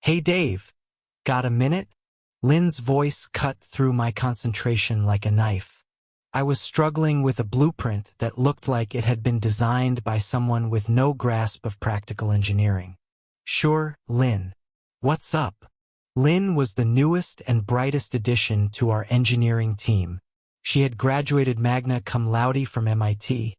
Hey Dave, got a minute? Lynn's voice cut through my concentration like a knife. I was struggling with a blueprint that looked like it had been designed by someone with no grasp of practical engineering. Sure, Lynn. What's up? Lynn was the newest and brightest addition to our engineering team. She had graduated magna cum laude from MIT,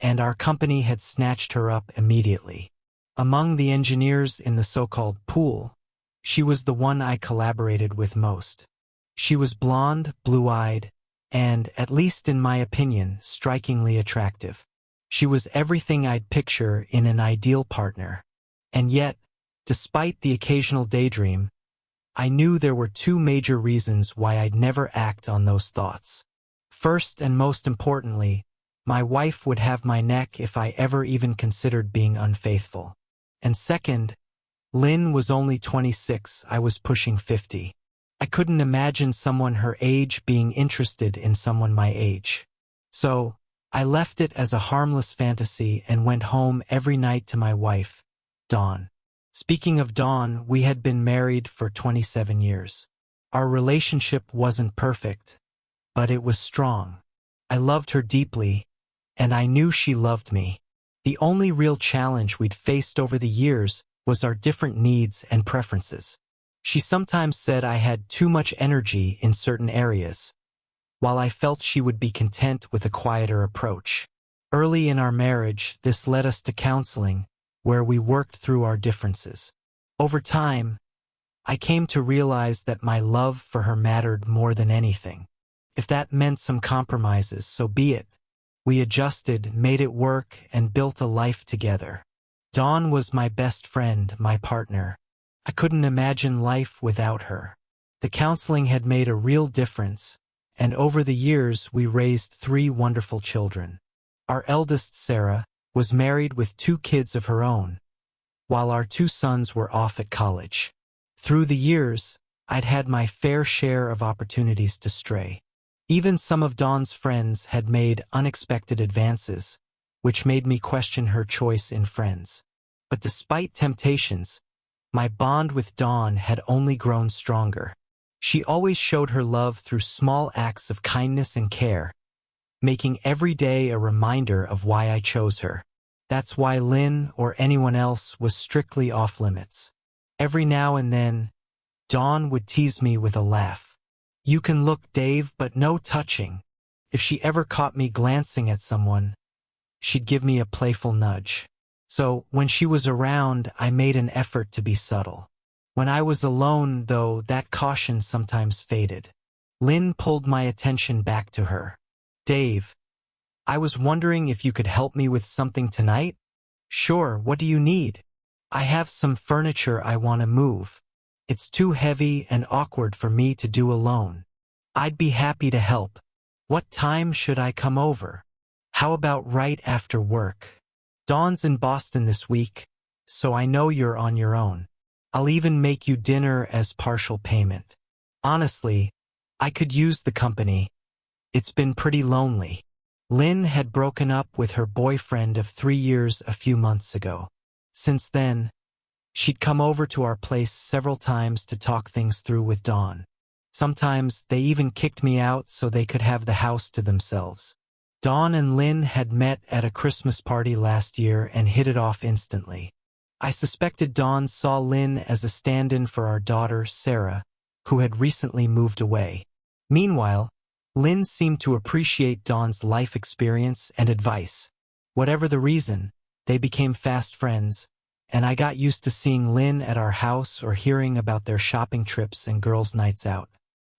and our company had snatched her up immediately. Among the engineers in the so-called pool, she was the one I collaborated with most. She was blonde, blue-eyed, and, at least in my opinion, strikingly attractive. She was everything I'd picture in an ideal partner. And yet, despite the occasional daydream, I knew there were two major reasons why I'd never act on those thoughts. First and most importantly, my wife would have my neck if I ever even considered being unfaithful. And second, Lynn was only 26, I was pushing 50. I couldn't imagine someone her age being interested in someone my age. So, I left it as a harmless fantasy and went home every night to my wife, Dawn. Speaking of Dawn, we had been married for 27 years. Our relationship wasn't perfect, but it was strong. I loved her deeply, and I knew she loved me. The only real challenge we'd faced over the years was our different needs and preferences. She sometimes said I had too much energy in certain areas, while I felt she would be content with a quieter approach. Early in our marriage, this led us to counseling, where we worked through our differences. Over time, I came to realize that my love for her mattered more than anything. If that meant some compromises, so be it. We adjusted, made it work, and built a life together. Dawn was my best friend, my partner. I couldn't imagine life without her. The counseling had made a real difference, and over the years we raised 3 wonderful children. Our eldest, Sarah, was married with 2 kids of her own, while our 2 sons were off at college. Through the years, I'd had my fair share of opportunities to stray. Even some of Dawn's friends had made unexpected advances, which made me question her choice in friends. But despite temptations, my bond with Dawn had only grown stronger. She always showed her love through small acts of kindness and care, making every day a reminder of why I chose her. That's why Lynn or anyone else was strictly off limits. Every now and then, Dawn would tease me with a laugh. "You can look, Dave, but no touching." If she ever caught me glancing at someone, she'd give me a playful nudge. So, when she was around, I made an effort to be subtle. When I was alone, though, that caution sometimes faded. Lynn pulled my attention back to her. "Dave, I was wondering if you could help me with something tonight?" "Sure, what do you need?" "I have some furniture I want to move. It's too heavy and awkward for me to do alone. I'd be happy to help. What time should I come over?" "How about right after work? Dawn's in Boston this week, so I know you're on your own. I'll even make you dinner as partial payment." Honestly, I could use the company. It's been pretty lonely. Lynn had broken up with her boyfriend of 3 years a few months ago. Since then, she'd come over to our place several times to talk things through with Dawn. Sometimes they even kicked me out so they could have the house to themselves. Dawn and Lynn had met at a Christmas party last year and hit it off instantly. I suspected Dawn saw Lynn as a stand-in for our daughter, Sarah, who had recently moved away. Meanwhile, Lynn seemed to appreciate Dawn's life experience and advice. Whatever the reason, they became fast friends, and I got used to seeing Lynn at our house or hearing about their shopping trips and girls' nights out.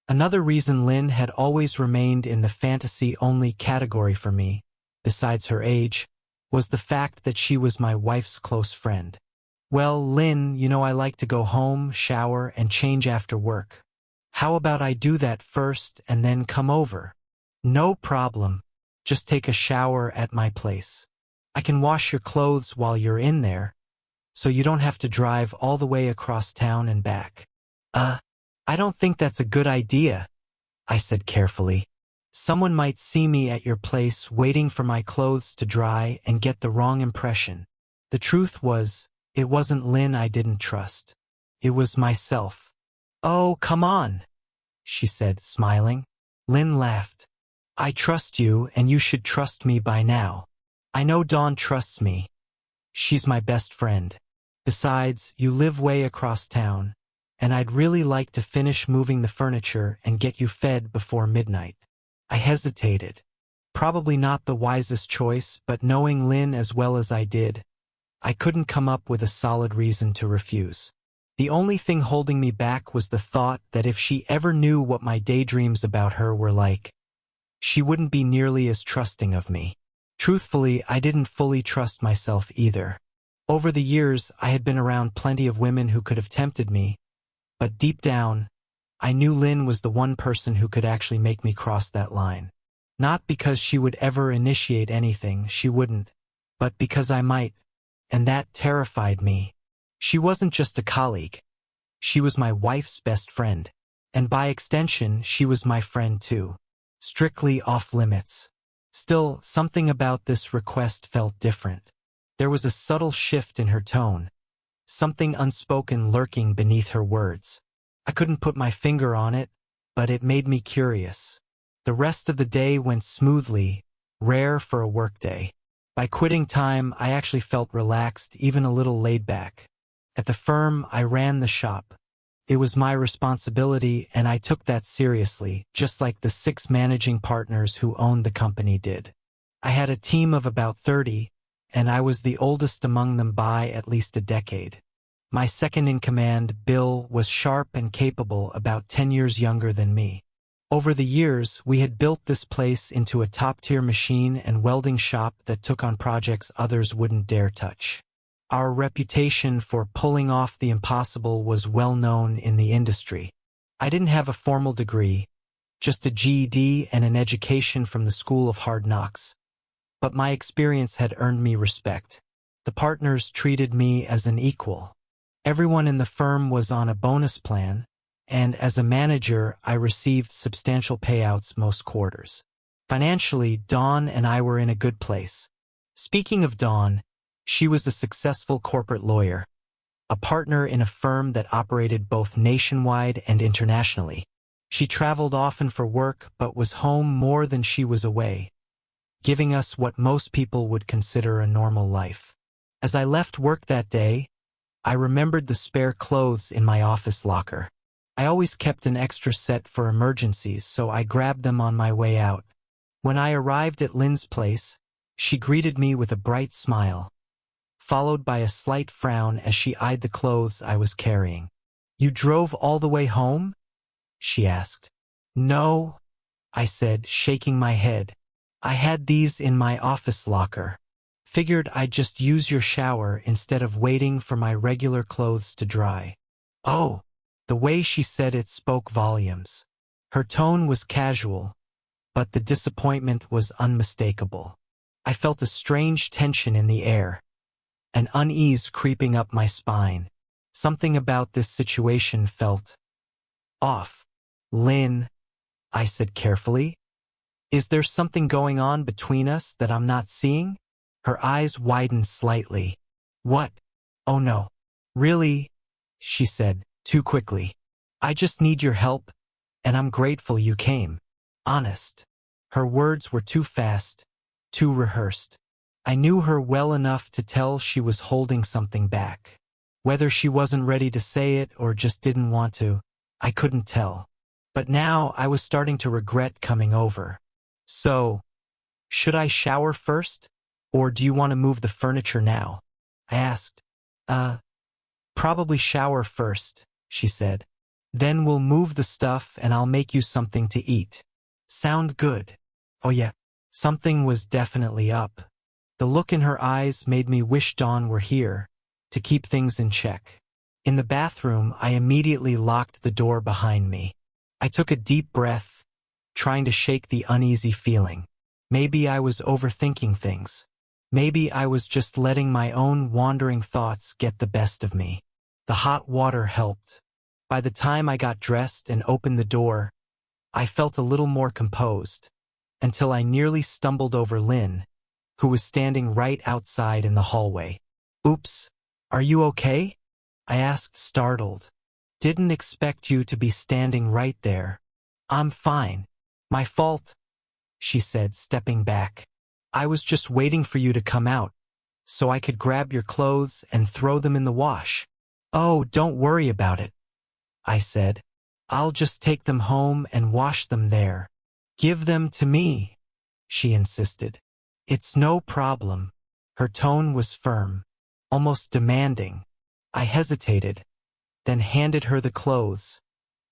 Another reason Lynn had always remained in the fantasy-only category for me, besides her age, was the fact that she was my wife's close friend. "Well, Lynn, you know I like to go home, shower, and change after work. How about I do that first and then come over?" "No problem. Just take a shower at my place. I can wash your clothes while you're in there, so you don't have to drive all the way across town and back." I don't think that's a good idea," I said carefully. "Someone might see me at your place waiting for my clothes to dry and get the wrong impression." The truth was, it wasn't Lynn I didn't trust. It was myself. "Oh, come on," she said, smiling. Lynn laughed. "I trust you, and you should trust me by now. I know Dawn trusts me. She's my best friend. Besides, you live way across town, and I'd really like to finish moving the furniture and get you fed before midnight." I hesitated. Probably not the wisest choice, but knowing Lynn as well as I did, I couldn't come up with a solid reason to refuse. The only thing holding me back was the thought that if she ever knew what my daydreams about her were like, she wouldn't be nearly as trusting of me. Truthfully, I didn't fully trust myself either. Over the years, I had been around plenty of women who could have tempted me, but deep down, I knew Lynn was the one person who could actually make me cross that line. Not because she would ever initiate anything, she wouldn't, but because I might, and that terrified me. She wasn't just a colleague. She was my wife's best friend, and by extension, she was my friend too. Strictly off limits. Still, something about this request felt different. There was a subtle shift in her tone, something unspoken lurking beneath her words. I couldn't put my finger on it, but it made me curious. The rest of the day went smoothly, rare for a workday. By quitting time, I actually felt relaxed, even a little laid back. At the firm, I ran the shop. It was my responsibility, and I took that seriously, just like the 6 managing partners who owned the company did. I had a team of about 30, and I was the oldest among them by at least a decade. My second-in-command, Bill, was sharp and capable, about 10 years younger than me. Over the years, we had built this place into a top-tier machine and welding shop that took on projects others wouldn't dare touch. Our reputation for pulling off the impossible was well known in the industry. I didn't have a formal degree, just a GED and an education from the School of Hard Knocks. But my experience had earned me respect. The partners treated me as an equal. Everyone in the firm was on a bonus plan, and as a manager, I received substantial payouts most quarters. Financially, Dawn and I were in a good place. Speaking of Dawn, she was a successful corporate lawyer, a partner in a firm that operated both nationwide and internationally. She traveled often for work but was home more than she was away, giving us what most people would consider a normal life. As I left work that day, I remembered the spare clothes in my office locker. I always kept an extra set for emergencies, so I grabbed them on my way out. When I arrived at Lynn's place, she greeted me with a bright smile, followed by a slight frown as she eyed the clothes I was carrying. "You drove all the way home?" she asked. "No," I said, shaking my head. "I had these in my office locker. Figured I'd just use your shower instead of waiting for my regular clothes to dry." "Oh." The way she said it spoke volumes. Her tone was casual, but the disappointment was unmistakable. I felt a strange tension in the air, an unease creeping up my spine. Something about this situation felt off. "Lynn," I said carefully, "is there something going on between us that I'm not seeing?" Her eyes widened slightly. "What? Oh no. Really?" she said, too quickly. "I just need your help, and I'm grateful you came. Honest." Her words were too fast, too rehearsed. I knew her well enough to tell she was holding something back. Whether she wasn't ready to say it or just didn't want to, I couldn't tell. But now I was starting to regret coming over. "So, should I shower first? Or do you want to move the furniture now?" I asked. Probably shower first," she said. "Then we'll move the stuff and I'll make you something to eat." "Sound good." Oh yeah, something was definitely up. The look in her eyes made me wish Dawn were here, to keep things in check. In the bathroom, I immediately locked the door behind me. I took a deep breath, trying to shake the uneasy feeling. Maybe I was overthinking things. Maybe I was just letting my own wandering thoughts get the best of me. The hot water helped. By the time I got dressed and opened the door, I felt a little more composed, until I nearly stumbled over Lynn, who was standing right outside in the hallway. "Oops, are you okay?" I asked, startled. Didn't expect you to be standing right there. I'm fine. My fault, she said, stepping back. I was just waiting for you to come out, so I could grab your clothes and throw them in the wash. Oh, don't worry about it, I said. I'll just take them home and wash them there. Give them to me, she insisted. It's no problem. Her tone was firm, almost demanding. I hesitated, then handed her the clothes,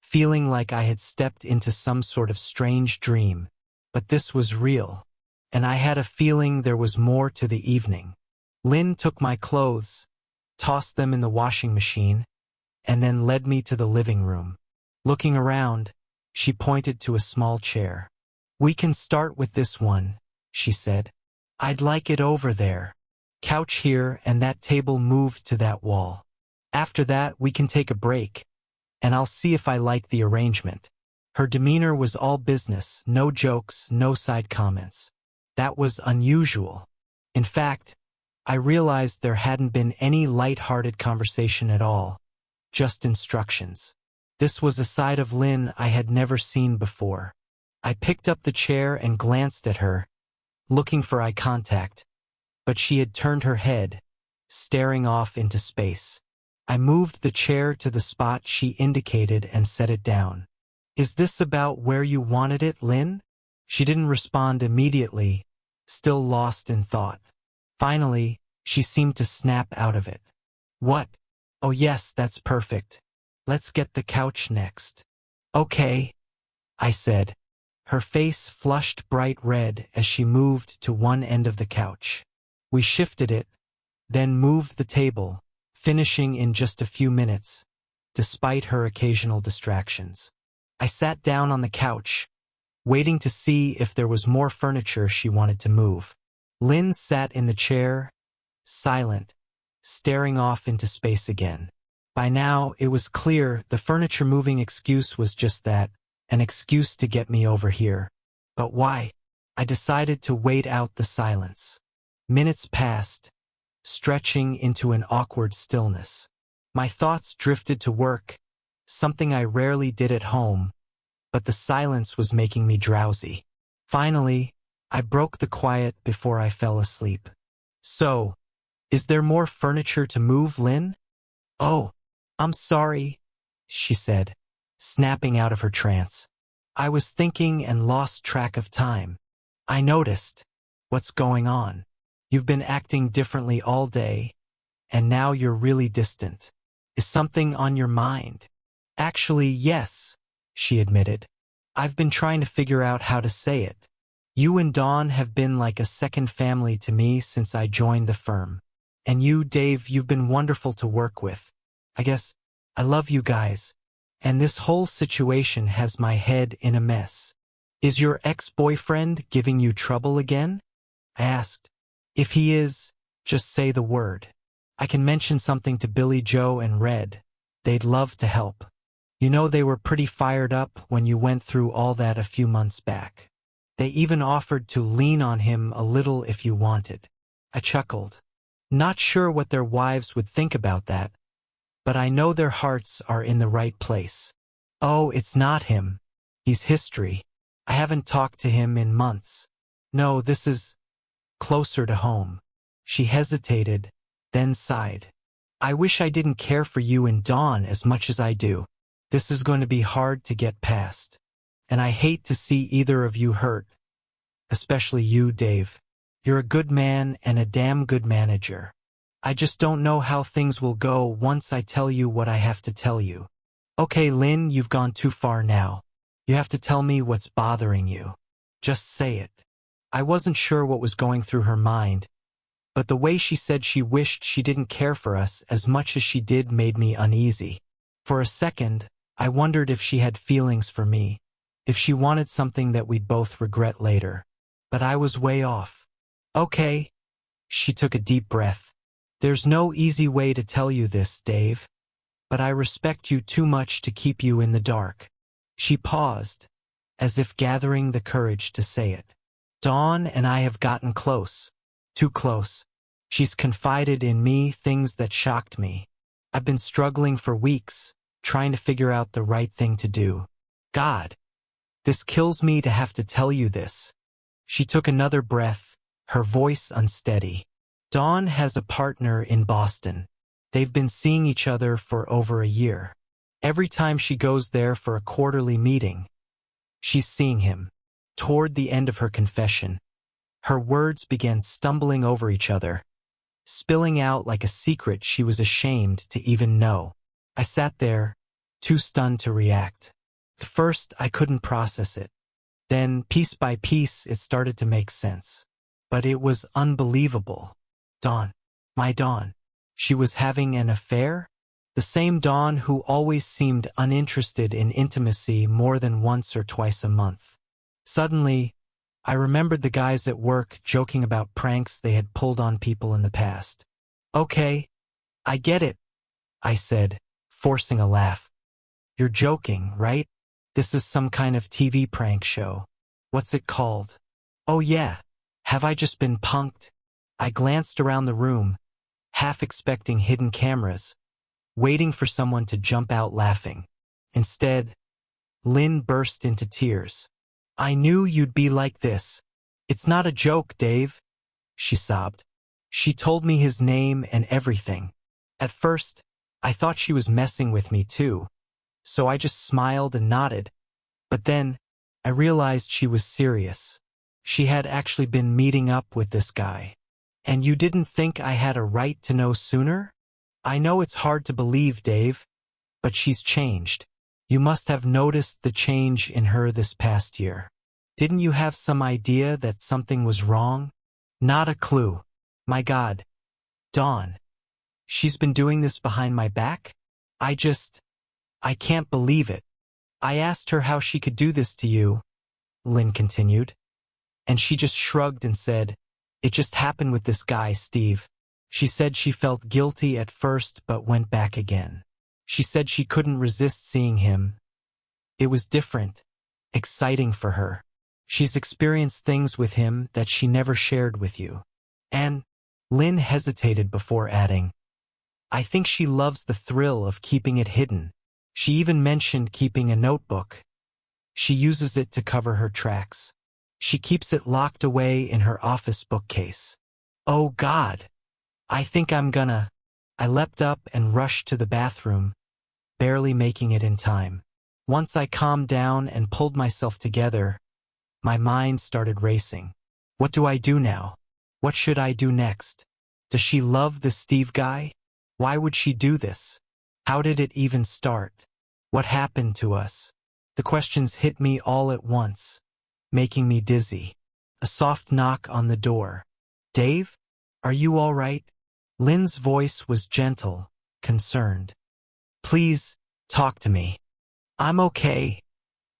feeling like I had stepped into some sort of strange dream. But this was real, and I had a feeling there was more to the evening. Lynn took my clothes, tossed them in the washing machine, and then led me to the living room. Looking around, she pointed to a small chair. We can start with this one, she said. I'd like it over there. Couch here and that table moved to that wall. After that, we can take a break, and I'll see if I like the arrangement. Her demeanor was all business, no jokes, no side comments. That was unusual. In fact, I realized there hadn't been any light-hearted conversation at all, just instructions. This was a side of Lynn I had never seen before. I picked up the chair and glanced at her, looking for eye contact, but she had turned her head, staring off into space. I moved the chair to the spot she indicated and set it down. Is this about where you wanted it, Lynn? She didn't respond immediately, still lost in thought. Finally, she seemed to snap out of it. What? Oh yes, that's perfect. Let's get the couch next. Okay, I said. Her face flushed bright red as she moved to one end of the couch. We shifted it, then moved the table, finishing in just a few minutes, despite her occasional distractions. I sat down on the couch, waiting to see if there was more furniture she wanted to move. Lynn sat in the chair, silent, staring off into space again. By now, it was clear the furniture-moving excuse was just that, an excuse to get me over here. But why? I decided to wait out the silence. Minutes passed, stretching into an awkward stillness. My thoughts drifted to work, something I rarely did at home, but the silence was making me drowsy. Finally, I broke the quiet before I fell asleep. So, is there more furniture to move, Lynn? Oh, I'm sorry, she said, snapping out of her trance. I was thinking and lost track of time. I noticed. What's going on? You've been acting differently all day, and now you're really distant. Is something on your mind? Actually, yes, she admitted. I've been trying to figure out how to say it. You and Dawn have been like a second family to me since I joined the firm. And you, Dave, you've been wonderful to work with. I guess I love you guys, and this whole situation has my head in a mess. Is your ex-boyfriend giving you trouble again? I asked. If he is, just say the word. I can mention something to Billy Joe and Red. They'd love to help. You know they were pretty fired up when you went through all that a few months back. They even offered to lean on him a little if you wanted. I chuckled. Not sure what their wives would think about that, but I know their hearts are in the right place. Oh, it's not him. He's history. I haven't talked to him in months. No, this is closer to home. She hesitated, then sighed. I wish I didn't care for you and Dawn as much as I do. This is going to be hard to get past. And I hate to see either of you hurt. Especially you, Dave. You're a good man and a damn good manager. I just don't know how things will go once I tell you what I have to tell you. Okay, Lynn, you've gone too far now. You have to tell me what's bothering you. Just say it. I wasn't sure what was going through her mind, but the way she said she wished she didn't care for us as much as she did made me uneasy. For a second, I wondered if she had feelings for me, if she wanted something that we'd both regret later. But I was way off. Okay. She took a deep breath. There's no easy way to tell you this, Dave, but I respect you too much to keep you in the dark. She paused, as if gathering the courage to say it. Dawn and I have gotten close. Too close. She's confided in me things that shocked me. I've been struggling for weeks, trying to figure out the right thing to do. God, this kills me to have to tell you this. She took another breath, her voice unsteady. Dawn has a partner in Boston. They've been seeing each other for over a year. Every time she goes there for a quarterly meeting, she's seeing him. Toward the end of her confession, her words began stumbling over each other, spilling out like a secret she was ashamed to even know. I sat there, too stunned to react. At first, I couldn't process it. Then, piece by piece, it started to make sense. But it was unbelievable. Dawn. My Dawn. She was having an affair? The same Dawn who always seemed uninterested in intimacy more than once or twice a month. Suddenly, I remembered the guys at work joking about pranks they had pulled on people in the past. Okay, I get it, I said, forcing a laugh. You're joking, right? This is some kind of TV prank show. What's it called? Oh yeah, have I just been punked? I glanced around the room, half expecting hidden cameras, waiting for someone to jump out laughing. Instead, Lynn burst into tears. I knew you'd be like this. It's not a joke, Dave, she sobbed. She told me his name and everything. At first, I thought she was messing with me too, so I just smiled and nodded. But then, I realized she was serious. She had actually been meeting up with this guy. And you didn't think I had a right to know sooner? I know it's hard to believe, Dave, but she's changed. You must have noticed the change in her this past year. Didn't you have some idea that something was wrong? Not a clue. My God. Dawn. She's been doing this behind my back? I can't believe it. I asked her how she could do this to you, Lynn continued. And she just shrugged and said, it just happened with this guy, Steve. She said she felt guilty at first but went back again. She said she couldn't resist seeing him. It was different, exciting for her. She's experienced things with him that she never shared with you. And Lynn hesitated before adding, I think she loves the thrill of keeping it hidden. She even mentioned keeping a notebook. She uses it to cover her tracks. She keeps it locked away in her office bookcase. Oh God, I think I'm gonna. I leapt up and rushed to the bathroom, barely making it in time. Once I calmed down and pulled myself together, my mind started racing. What do I do now? What should I do next? Does she love this Steve guy? Why would she do this? How did it even start? What happened to us? The questions hit me all at once, making me dizzy. A soft knock on the door. Dave? Are you all right? Lynn's voice was gentle, concerned. Please, talk to me. I'm okay,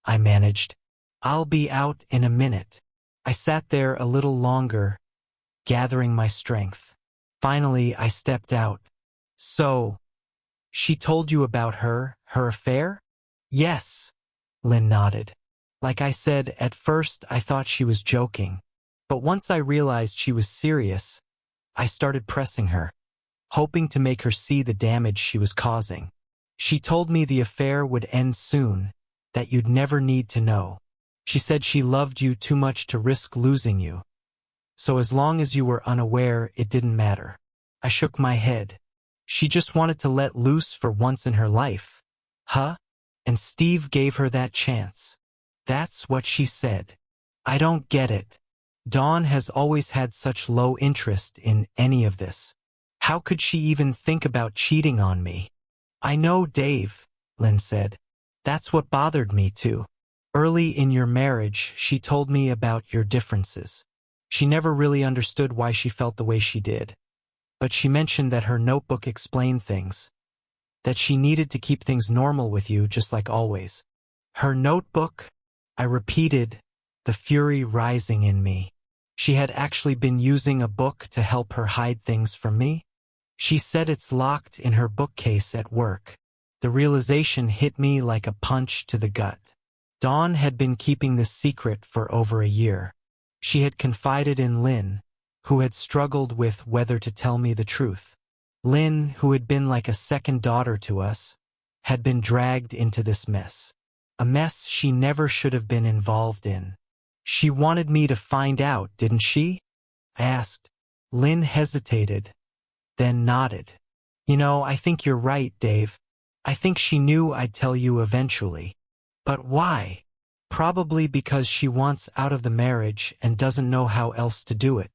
I managed. I'll be out in a minute. I sat there a little longer, gathering my strength. Finally, I stepped out. So, she told you about her affair? Yes, Lynn nodded. Like I said, at first I thought she was joking. But once I realized she was serious, I started pressing her, hoping to make her see the damage she was causing. She told me the affair would end soon, that you'd never need to know. She said she loved you too much to risk losing you. So as long as you were unaware, it didn't matter. I shook my head. She just wanted to let loose for once in her life. Huh? And Steve gave her that chance. That's what she said. I don't get it. Dawn has always had such low interest in any of this. How could she even think about cheating on me? I know, Dave, Lynn said. That's what bothered me too. Early in your marriage, she told me about your differences. She never really understood why she felt the way she did. But she mentioned that her notebook explained things. That she needed to keep things normal with you just like always. Her notebook? I repeated, the fury rising in me. She had actually been using a book to help her hide things from me? She said it's locked in her bookcase at work. The realization hit me like a punch to the gut. Dawn had been keeping this secret for over a year. She had confided in Lynn, who had struggled with whether to tell me the truth. Lynn, who had been like a second daughter to us, had been dragged into this mess. A mess she never should have been involved in. She wanted me to find out, didn't she? I asked. Lynn hesitated, then nodded. You know, I think you're right, Dave. I think she knew I'd tell you eventually. But why? Probably because she wants out of the marriage and doesn't know how else to do it.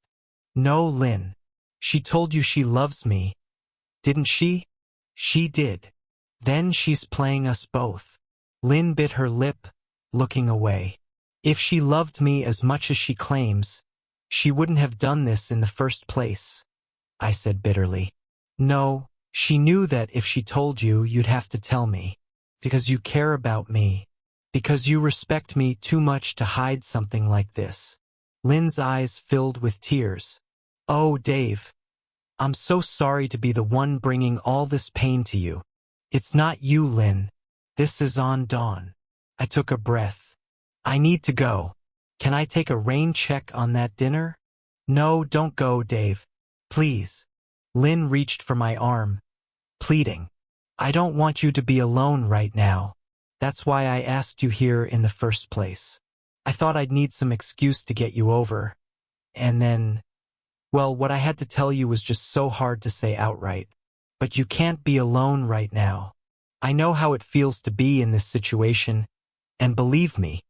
No, Lynn. She told you she loves me, didn't she? She did. Then she's playing us both. Lynn bit her lip, looking away. If she loved me as much as she claims, she wouldn't have done this in the first place, I said bitterly. No, she knew that if she told you, you'd have to tell me. Because you care about me. Because you respect me too much to hide something like this. Lynn's eyes filled with tears. Oh, Dave. I'm so sorry to be the one bringing all this pain to you. It's not you, Lynn. This is on Dawn. I took a breath. I need to go. Can I take a rain check on that dinner? No, don't go, Dave. Please. Lynn reached for my arm, pleading. I don't want you to be alone right now. That's why I asked you here in the first place. I thought I'd need some excuse to get you over. And then, well, what I had to tell you was just so hard to say outright. But you can't be alone right now. I know how it feels to be in this situation, and believe me,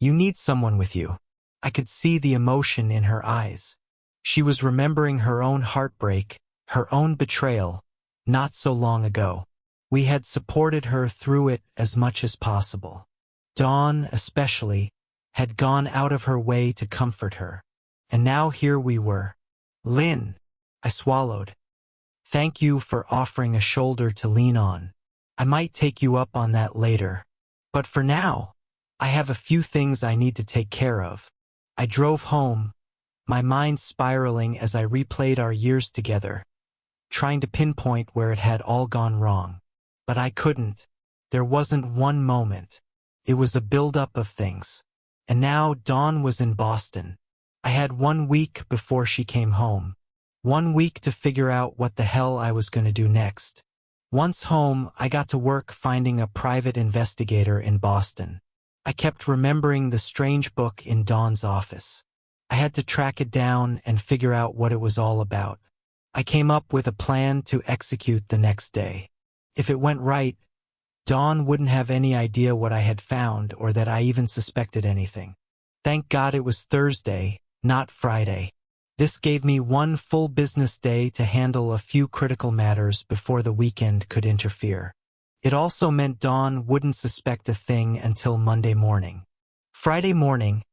you need someone with you. I could see the emotion in her eyes. She was remembering her own heartbreak, her own betrayal, not so long ago. We had supported her through it as much as possible. Dawn, especially, had gone out of her way to comfort her. And now here we were. Lynn, I swallowed. Thank you for offering a shoulder to lean on. I might take you up on that later. But for now, I have a few things I need to take care of. I drove home, my mind spiraling as I replayed our years together, trying to pinpoint where it had all gone wrong. But I couldn't. There wasn't one moment. It was a buildup of things. And now Dawn was in Boston. I had 1 week before she came home. 1 week to figure out what the hell I was going to do next. Once home, I got to work finding a private investigator in Boston. I kept remembering the strange book in Dawn's office. I had to track it down and figure out what it was all about. I came up with a plan to execute the next day. If it went right, Dawn wouldn't have any idea what I had found or that I even suspected anything. Thank God it was Thursday, not Friday. This gave me 1 full business day to handle a few critical matters before the weekend could interfere. It also meant Dawn wouldn't suspect a thing until Monday morning. Friday morning,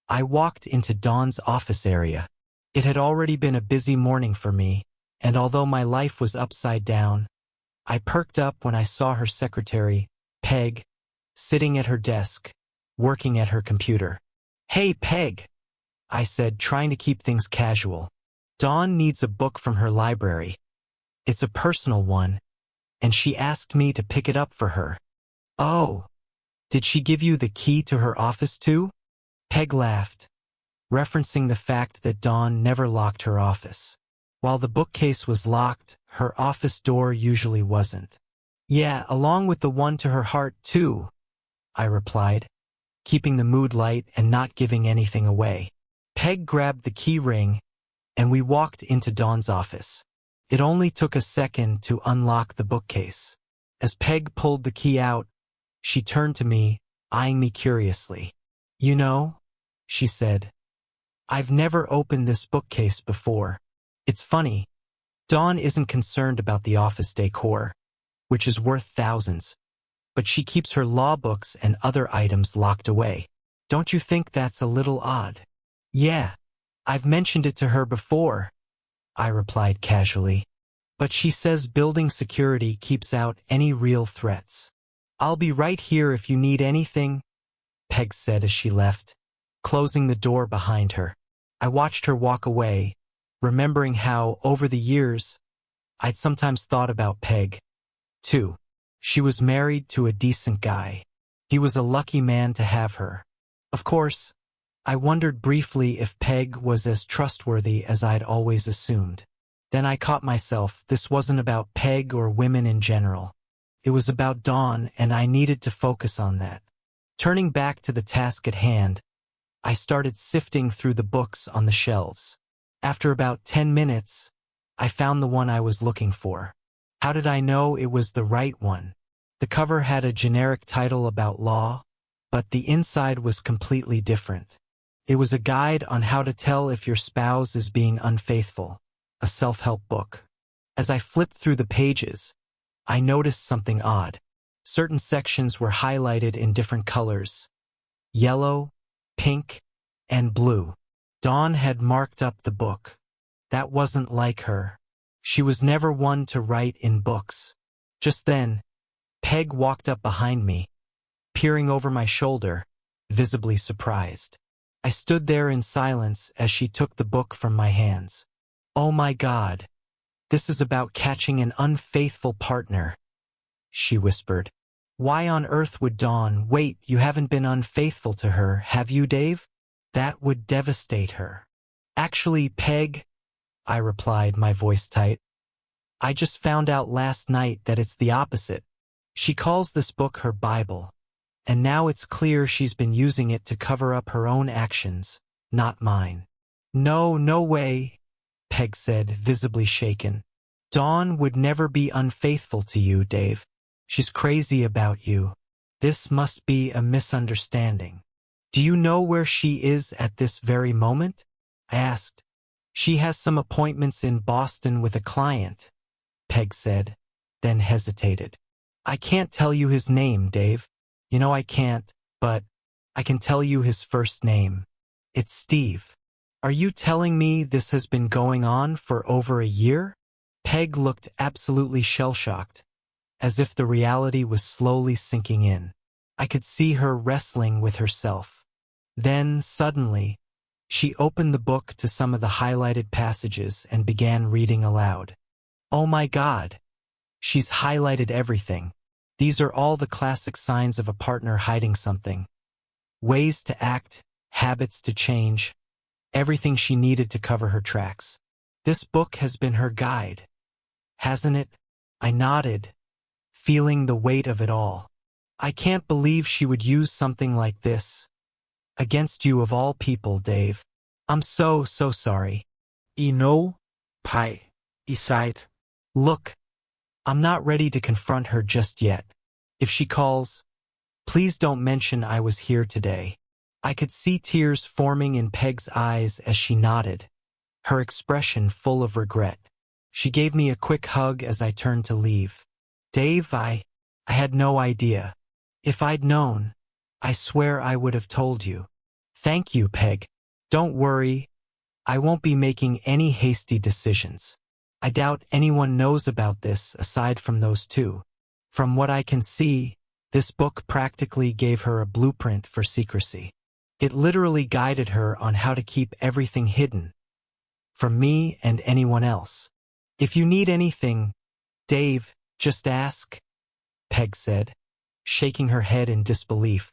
I walked into Dawn's office area. It had already been a busy morning for me, and although my life was upside down, I perked up when I saw her secretary, Peg, sitting at her desk, working at her computer. Hey, Peg, I said, trying to keep things casual. Dawn needs a book from her library. It's a personal one, and she asked me to pick it up for her. Oh, did she give you the key to her office too? Peg laughed, referencing the fact that Dawn never locked her office. While the bookcase was locked, her office door usually wasn't. Yeah, along with the one to her heart too, I replied, keeping the mood light and not giving anything away. Peg grabbed the key ring, and we walked into Dawn's office. It only took a second to unlock the bookcase. As Peg pulled the key out, she turned to me, eyeing me curiously. You know, she said, I've never opened this bookcase before. It's funny. Dawn isn't concerned about the office decor, which is worth thousands, but she keeps her law books and other items locked away. Don't you think that's a little odd? Yeah, I've mentioned it to her before, I replied casually. But she says building security keeps out any real threats. I'll be right here if you need anything, Peg said as she left, closing the door behind her. I watched her walk away, remembering how, over the years, I'd sometimes thought about Peg, too. She was married to a decent guy. He was a lucky man to have her. Of course, I wondered briefly if Peg was as trustworthy as I'd always assumed. Then I caught myself. This wasn't about Peg or women in general. It was about Dawn, and I needed to focus on that. Turning back to the task at hand, I started sifting through the books on the shelves. After about 10 minutes, I found the one I was looking for. How did I know it was the right one? The cover had a generic title about law, but the inside was completely different. It was a guide on how to tell if your spouse is being unfaithful, a self-help book. As I flipped through the pages, I noticed something odd. Certain sections were highlighted in different colors: yellow, pink, and blue. Dawn had marked up the book. That wasn't like her. She was never one to write in books. Just then, Peg walked up behind me, peering over my shoulder, visibly surprised. I stood there in silence as she took the book from my hands. "Oh my God, this is about catching an unfaithful partner," she whispered. "Why on earth would Dawn— Wait, you haven't been unfaithful to her, have you, Dave? That would devastate her." "Actually, Peg," I replied, my voice tight, "I just found out last night that it's the opposite. She calls this book her Bible, and now it's clear she's been using it to cover up her own actions, not mine." "No, no way," Peg said, visibly shaken. "Dawn would never be unfaithful to you, Dave. She's crazy about you. This must be a misunderstanding." "Do you know where she is at this very moment?" I asked. "She has some appointments in Boston with a client," Peg said, then hesitated. "I can't tell you his name, Dave. You know I can't, but I can tell you his first name. It's Steve." "Are you telling me this has been going on for over a year?" Peg looked absolutely shell-shocked, as if the reality was slowly sinking in. I could see her wrestling with herself. Then, suddenly, she opened the book to some of the highlighted passages and began reading aloud. "Oh my God! She's highlighted everything. These are all the classic signs of a partner hiding something. Ways to act, habits to change, everything she needed to cover her tracks. This book has been her guide, hasn't it?" I nodded, feeling the weight of it all. "I can't believe she would use something like this against you of all people, Dave. I'm so sorry." Pai, he sighed. "Look, I'm not ready to confront her just yet. If she calls, please don't mention I was here today." I could see tears forming in Peg's eyes as she nodded, her expression full of regret. She gave me a quick hug as I turned to leave. "Dave, I had no idea. If I'd known, I swear I would have told you." "Thank you, Peg. Don't worry, I won't be making any hasty decisions. I doubt anyone knows about this aside from those two. From what I can see, this book practically gave her a blueprint for secrecy. It literally guided her on how to keep everything hidden, from me and anyone else. If you need anything, Dave, just ask," Peg said, shaking her head in disbelief.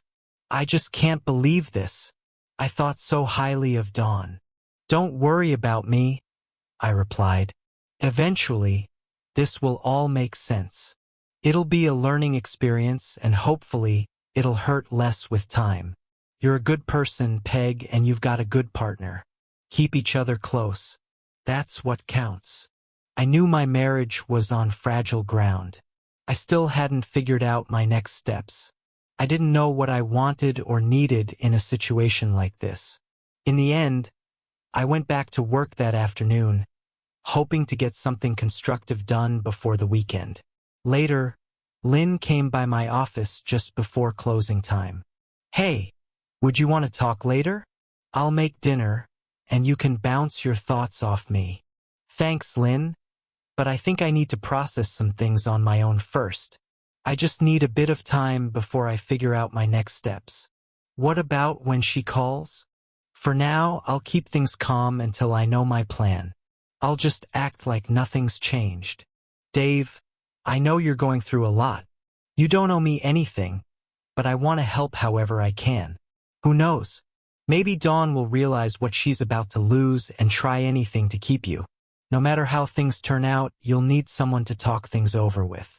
"I just can't believe this. I thought so highly of Dawn." "Don't worry about me," I replied. "Eventually, this will all make sense. It'll be a learning experience, and hopefully, it'll hurt less with time. You're a good person, Peg, and you've got a good partner. Keep each other close. That's what counts." I knew my marriage was on fragile ground. I still hadn't figured out my next steps. I didn't know what I wanted or needed in a situation like this. In the end, I went back to work that afternoon, hoping to get something constructive done before the weekend. Later, Lynn came by my office just before closing time. "Hey, would you want to talk later? I'll make dinner, and you can bounce your thoughts off me." "Thanks, Lynn, but I think I need to process some things on my own first. I just need a bit of time before I figure out my next steps." "What about when she calls?" "For now, I'll keep things calm until I know my plan. I'll just act like nothing's changed. Dave, I know you're going through a lot. You don't owe me anything, but I want to help however I can. Who knows? Maybe Dawn will realize what she's about to lose and try anything to keep you." No matter how things turn out, you'll need someone to talk things over with.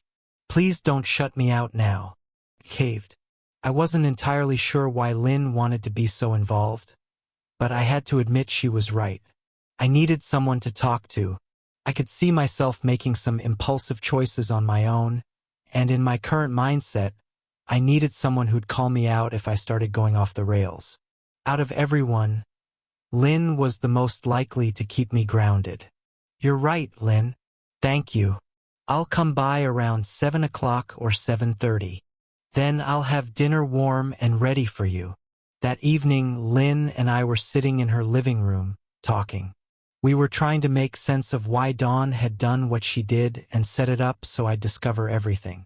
Please don't shut me out now. Caved. I wasn't entirely sure why Lynn wanted to be so involved, but I had to admit she was right. I needed someone to talk to. I could see myself making some impulsive choices on my own, and in my current mindset, I needed someone who'd call me out if I started going off the rails. Out of everyone, Lynn was the most likely to keep me grounded. You're right, Lynn. Thank you. I'll come by around 7 o'clock or 7:30. Then I'll have dinner warm and ready for you. That evening, Lynn and I were sitting in her living room, talking. We were trying to make sense of why Dawn had done what she did and set it up so I'd discover everything.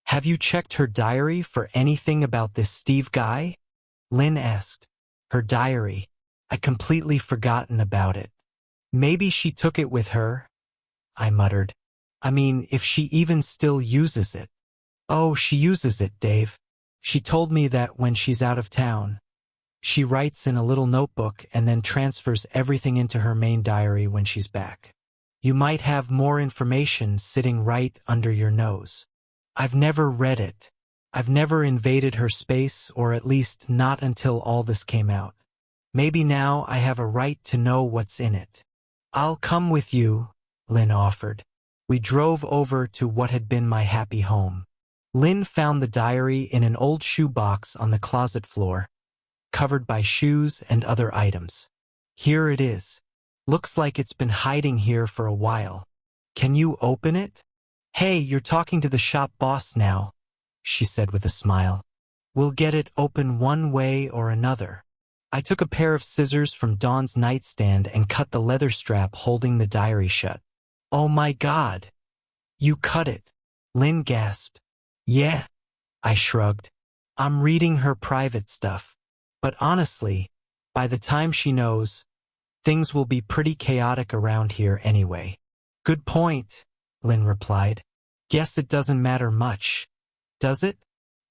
Have you checked her diary for anything about this Steve guy? Lynn asked. Her diary. I'd completely forgotten about it. Maybe she took it with her, I muttered. I mean, if she even still uses it. Oh, she uses it, Dave. She told me that when she's out of town, she writes in a little notebook and then transfers everything into her main diary when she's back. You might have more information sitting right under your nose. I've never read it. I've never invaded her space, or at least not until all this came out. Maybe now I have a right to know what's in it. I'll come with you, Lynn offered. We drove over to what had been my happy home. Lynn found the diary in an old shoebox on the closet floor, covered by shoes and other items. Here it is. Looks like it's been hiding here for a while. Can you open it? Hey, you're talking to the shop boss now, she said with a smile. We'll get it open one way or another. I took a pair of scissors from Dawn's nightstand and cut the leather strap holding the diary shut. Oh my God! You cut it! Lynn gasped. Yeah, I shrugged. I'm reading her private stuff. But honestly, by the time she knows, things will be pretty chaotic around here anyway. Good point, Lynn replied. Guess it doesn't matter much, does it?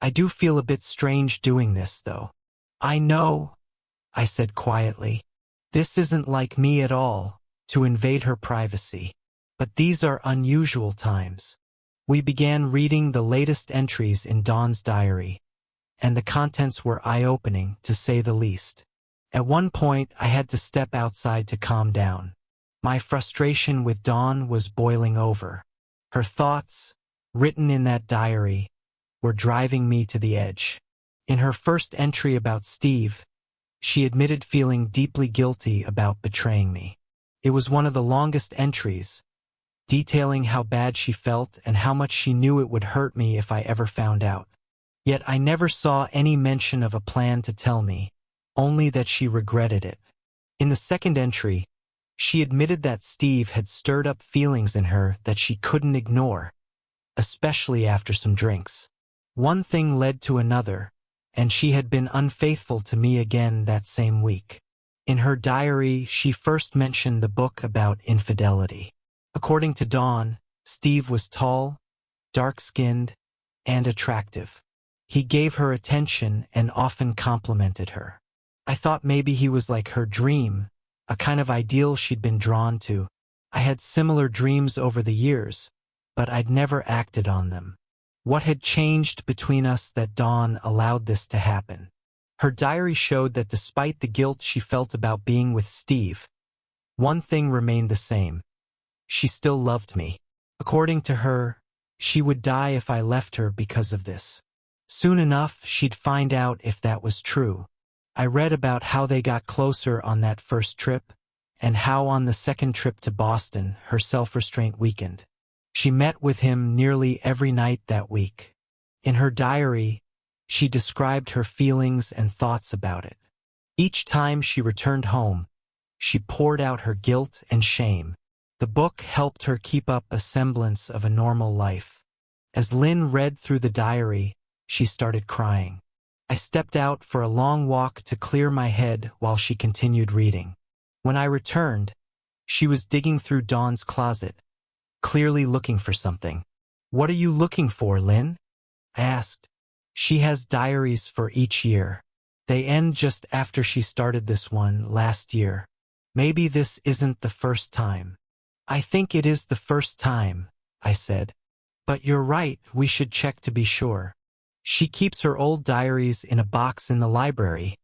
I do feel a bit strange doing this, though. I know, I said quietly. This isn't like me at all, to invade her privacy. But these are unusual times. We began reading the latest entries in Dawn's diary, and the contents were eye-opening, to say the least. At one point, I had to step outside to calm down. My frustration with Dawn was boiling over. Her thoughts, written in that diary, were driving me to the edge. In her first entry about Steve, she admitted feeling deeply guilty about betraying me. It was one of the longest entries, detailing how bad she felt and how much she knew it would hurt me if I ever found out. Yet I never saw any mention of a plan to tell me, only that she regretted it. In the second entry, she admitted that Steve had stirred up feelings in her that she couldn't ignore, especially after some drinks. One thing led to another, and she had been unfaithful to me again that same week. In her diary, she first mentioned the book about infidelity. According to Dawn, Steve was tall, dark-skinned, and attractive. He gave her attention and often complimented her. I thought maybe he was like her dream, a kind of ideal she'd been drawn to. I had similar dreams over the years, but I'd never acted on them. What had changed between us that Dawn allowed this to happen? Her diary showed that despite the guilt she felt about being with Steve, one thing remained the same. She still loved me. According to her, she would die if I left her because of this. Soon enough, she'd find out if that was true. I read about how they got closer on that first trip, and how on the second trip to Boston, her self-restraint weakened. She met with him nearly every night that week. In her diary, she described her feelings and thoughts about it. Each time she returned home, she poured out her guilt and shame. The book helped her keep up a semblance of a normal life. As Lynn read through the diary, she started crying. I stepped out for a long walk to clear my head while she continued reading. When I returned, she was digging through Dawn's closet, clearly looking for something. What are you looking for, Lynn? I asked. She has diaries for each year. They end just after she started this one last year. Maybe this isn't the first time. I think it is the first time, I said. But you're right, we should check to be sure. She keeps her old diaries in a box in the library,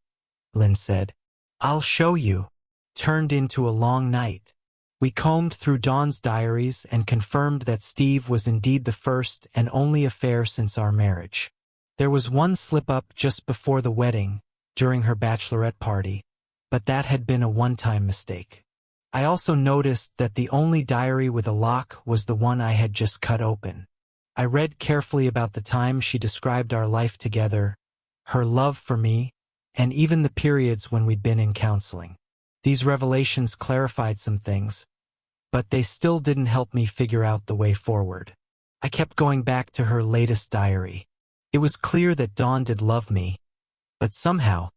Lynn said. I'll show you. Turned into a long night. We combed through Dawn's diaries and confirmed that Steve was indeed the first and only affair since our marriage. There was one slip-up just before the wedding, during her bachelorette party, but that had been a one-time mistake. I also noticed that the only diary with a lock was the one I had just cut open. I read carefully about the time she described our life together, her love for me, and even the periods when we'd been in counseling. These revelations clarified some things, but they still didn't help me figure out the way forward. I kept going back to her latest diary. It was clear that Dawn did love me, but somehow,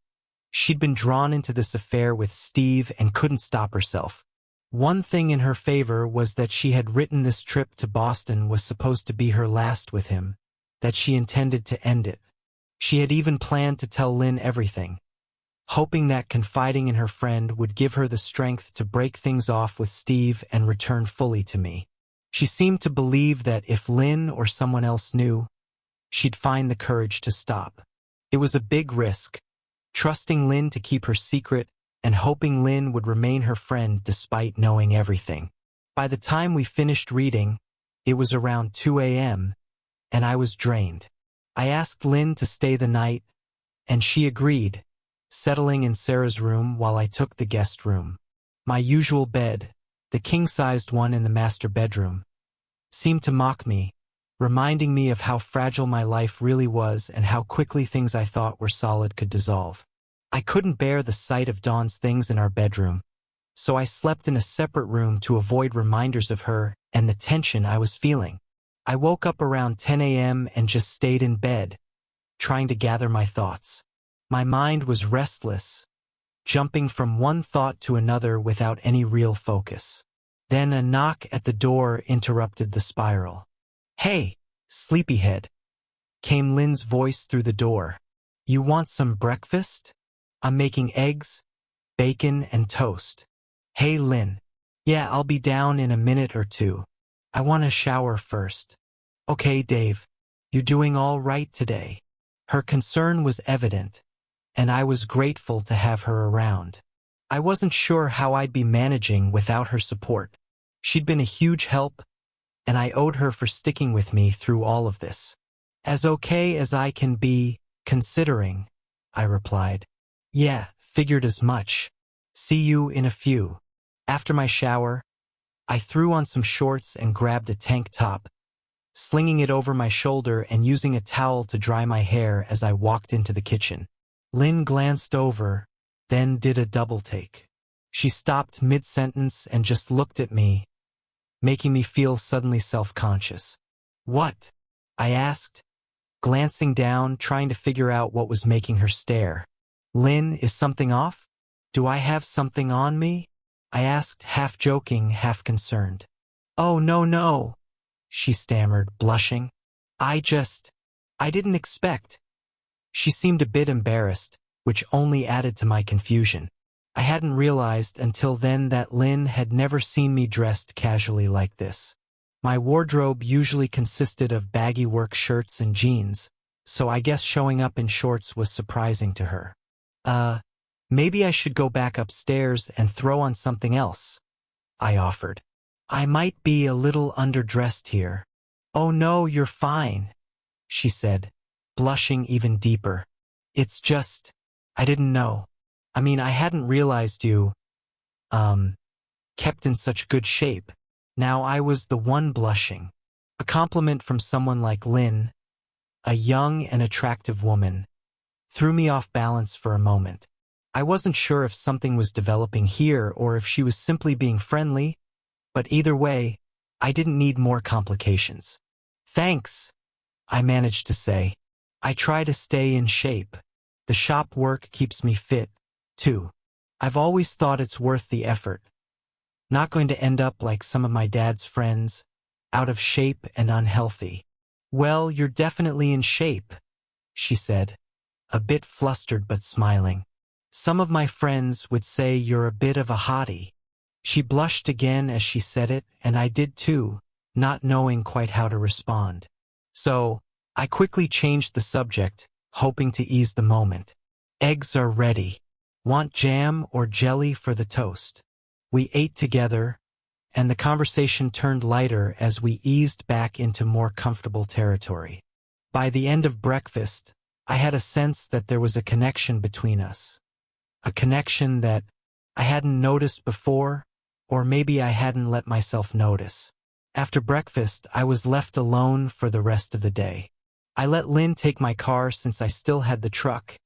she'd been drawn into this affair with Steve and couldn't stop herself. One thing in her favor was that she had written this trip to Boston was supposed to be her last with him, that she intended to end it. She had even planned to tell Lynn everything, hoping that confiding in her friend would give her the strength to break things off with Steve and return fully to me. She seemed to believe that if Lynn or someone else knew, she'd find the courage to stop. It was a big risk, trusting Lynn to keep her secret and hoping Lynn would remain her friend despite knowing everything. By the time we finished reading, it was around 2 a.m., and I was drained. I asked Lynn to stay the night, and she agreed, settling in Sarah's room while I took the guest room. My usual bed, the king-sized one in the master bedroom, seemed to mock me, reminding me of how fragile my life really was and how quickly things I thought were solid could dissolve. I couldn't bear the sight of Dawn's things in our bedroom, so I slept in a separate room to avoid reminders of her and the tension I was feeling. I woke up around 10 a.m. and just stayed in bed, trying to gather my thoughts. My mind was restless, jumping from one thought to another without any real focus. Then a knock at the door interrupted the spiral. "Hey, sleepyhead," came Lynn's voice through the door. "You want some breakfast? I'm making eggs, bacon, and toast." "Hey, Lynn." "Yeah, I'll be down in a minute or two. I want a shower first." "Okay, Dave. You doing all right today?" Her concern was evident, and I was grateful to have her around. I wasn't sure how I'd be managing without her support. She'd been a huge help, and I owed her for sticking with me through all of this. "As okay as I can be, considering," I replied. "Yeah, figured as much. See you in a few." After my shower, I threw on some shorts and grabbed a tank top, slinging it over my shoulder and using a towel to dry my hair as I walked into the kitchen. Lynn glanced over, then did a double take. She stopped mid-sentence and just looked at me, making me feel suddenly self-conscious. "What?" I asked, glancing down, trying to figure out what was making her stare. "Lynn, is something off? Do I have something on me?" I asked, half joking, half concerned. "Oh, no," she stammered, blushing. I didn't expect." She seemed a bit embarrassed, which only added to my confusion. I hadn't realized until then that Lynn had never seen me dressed casually like this. My wardrobe usually consisted of baggy work shirts and jeans, so I guess showing up in shorts was surprising to her. Maybe I should go back upstairs and throw on something else," I offered. "I might be a little underdressed here." "Oh no, you're fine," she said, blushing even deeper. "It's just, I didn't know. I hadn't realized you, kept in such good shape." Now I was the one blushing. A compliment from someone like Lynn, a young and attractive woman, threw me off balance for a moment. I wasn't sure if something was developing here or if she was simply being friendly, but either way, I didn't need more complications. "Thanks," I managed to say. "I try to stay in shape. The shop work keeps me fit, too. I've always thought it's worth the effort. Not going to end up like some of my dad's friends, out of shape and unhealthy." "Well, you're definitely in shape," she said, a bit flustered but smiling. "Some of my friends would say you're a bit of a hottie." She blushed again as she said it, and I did too, not knowing quite how to respond. So, I quickly changed the subject, hoping to ease the moment. Eggs are ready. Want jam or jelly for the toast? We ate together, and the conversation turned lighter as we eased back into more comfortable territory. By the end of breakfast, I had a sense that there was a connection between us. A connection that I hadn't noticed before, or maybe I hadn't let myself notice. After breakfast, I was left alone for the rest of the day. I let Lynn take my car since I still had the truck,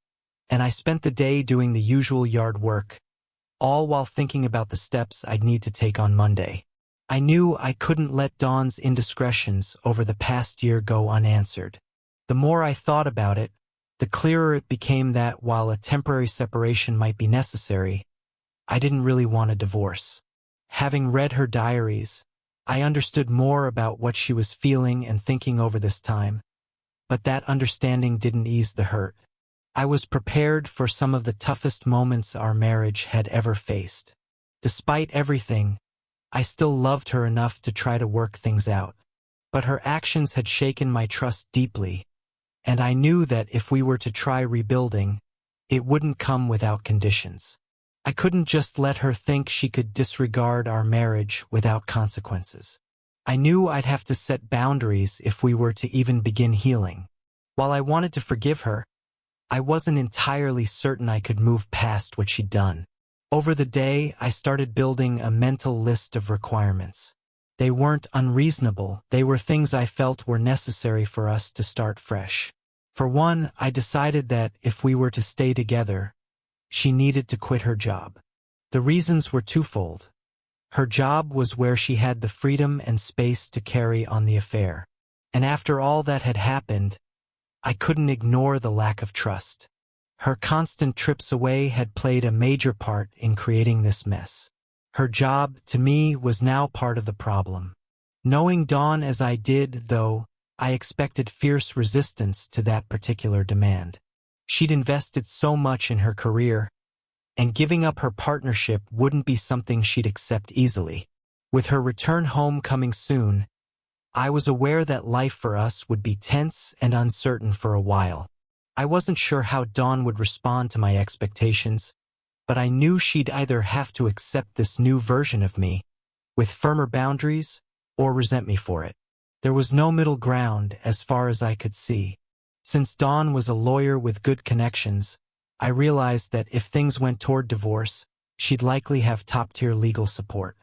and I spent the day doing the usual yard work, all while thinking about the steps I'd need to take on Monday. I knew I couldn't let Dawn's indiscretions over the past year go unanswered. The more I thought about it, the clearer it became that while a temporary separation might be necessary, I didn't really want a divorce. Having read her diaries, I understood more about what she was feeling and thinking over this time, but that understanding didn't ease the hurt. I was prepared for some of the toughest moments our marriage had ever faced. Despite everything, I still loved her enough to try to work things out. But her actions had shaken my trust deeply, and I knew that if we were to try rebuilding, it wouldn't come without conditions. I couldn't just let her think she could disregard our marriage without consequences. I knew I'd have to set boundaries if we were to even begin healing. While I wanted to forgive her, I wasn't entirely certain I could move past what she'd done. Over the day, I started building a mental list of requirements. They weren't unreasonable, they were things I felt were necessary for us to start fresh. For one, I decided that if we were to stay together, she needed to quit her job. The reasons were twofold. Her job was where she had the freedom and space to carry on the affair. And after all that had happened, I couldn't ignore the lack of trust. Her constant trips away had played a major part in creating this mess. Her job, to me, was now part of the problem. Knowing Dawn as I did, though, I expected fierce resistance to that particular demand. She'd invested so much in her career, and giving up her partnership wouldn't be something she'd accept easily. With her return home coming soon, I was aware that life for us would be tense and uncertain for a while. I wasn't sure how Dawn would respond to my expectations, but I knew she'd either have to accept this new version of me, with firmer boundaries, or resent me for it. There was no middle ground as far as I could see. Since Dawn was a lawyer with good connections, I realized that if things went toward divorce, she'd likely have top-tier legal support.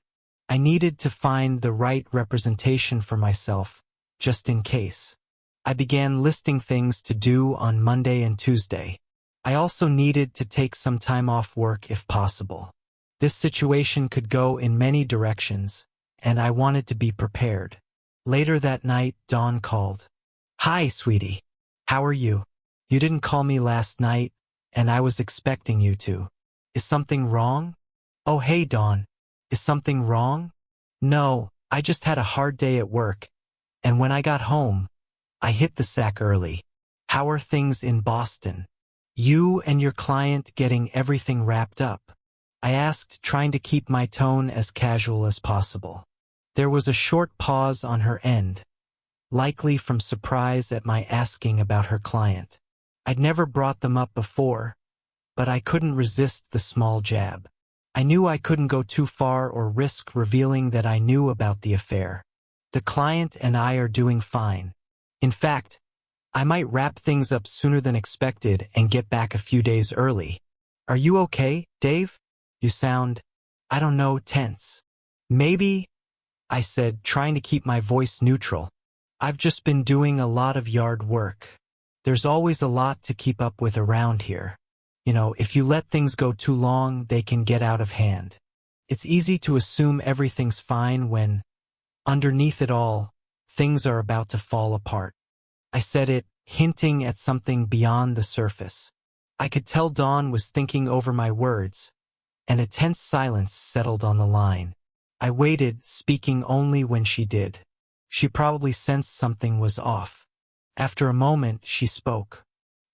I needed to find the right representation for myself, just in case. I began listing things to do on Monday and Tuesday. I also needed to take some time off work if possible. This situation could go in many directions, and I wanted to be prepared. Later that night, Dawn called. "Hi, sweetie. How are you? You didn't call me last night, and I was expecting you to. Is something wrong?" "Oh, hey, Dawn. Is something wrong?" "No, I just had a hard day at work, and when I got home, I hit the sack early. How are things in Boston? You and your client getting everything wrapped up?" I asked, trying to keep my tone as casual as possible. There was a short pause on her end, likely from surprise at my asking about her client. I'd never brought them up before, but I couldn't resist the small jab. I knew I couldn't go too far or risk revealing that I knew about the affair. The client and I are doing fine. In fact, I might wrap things up sooner than expected and get back a few days early. "Are you okay, Dave? You sound, I don't know, tense." "Maybe," I said, trying to keep my voice neutral. "I've just been doing a lot of yard work. There's always a lot to keep up with around here. You know, if you let things go too long, they can get out of hand. It's easy to assume everything's fine when, underneath it all, things are about to fall apart." I said it, hinting at something beyond the surface. I could tell Dawn was thinking over my words, and a tense silence settled on the line. I waited, speaking only when she did. She probably sensed something was off. After a moment, she spoke.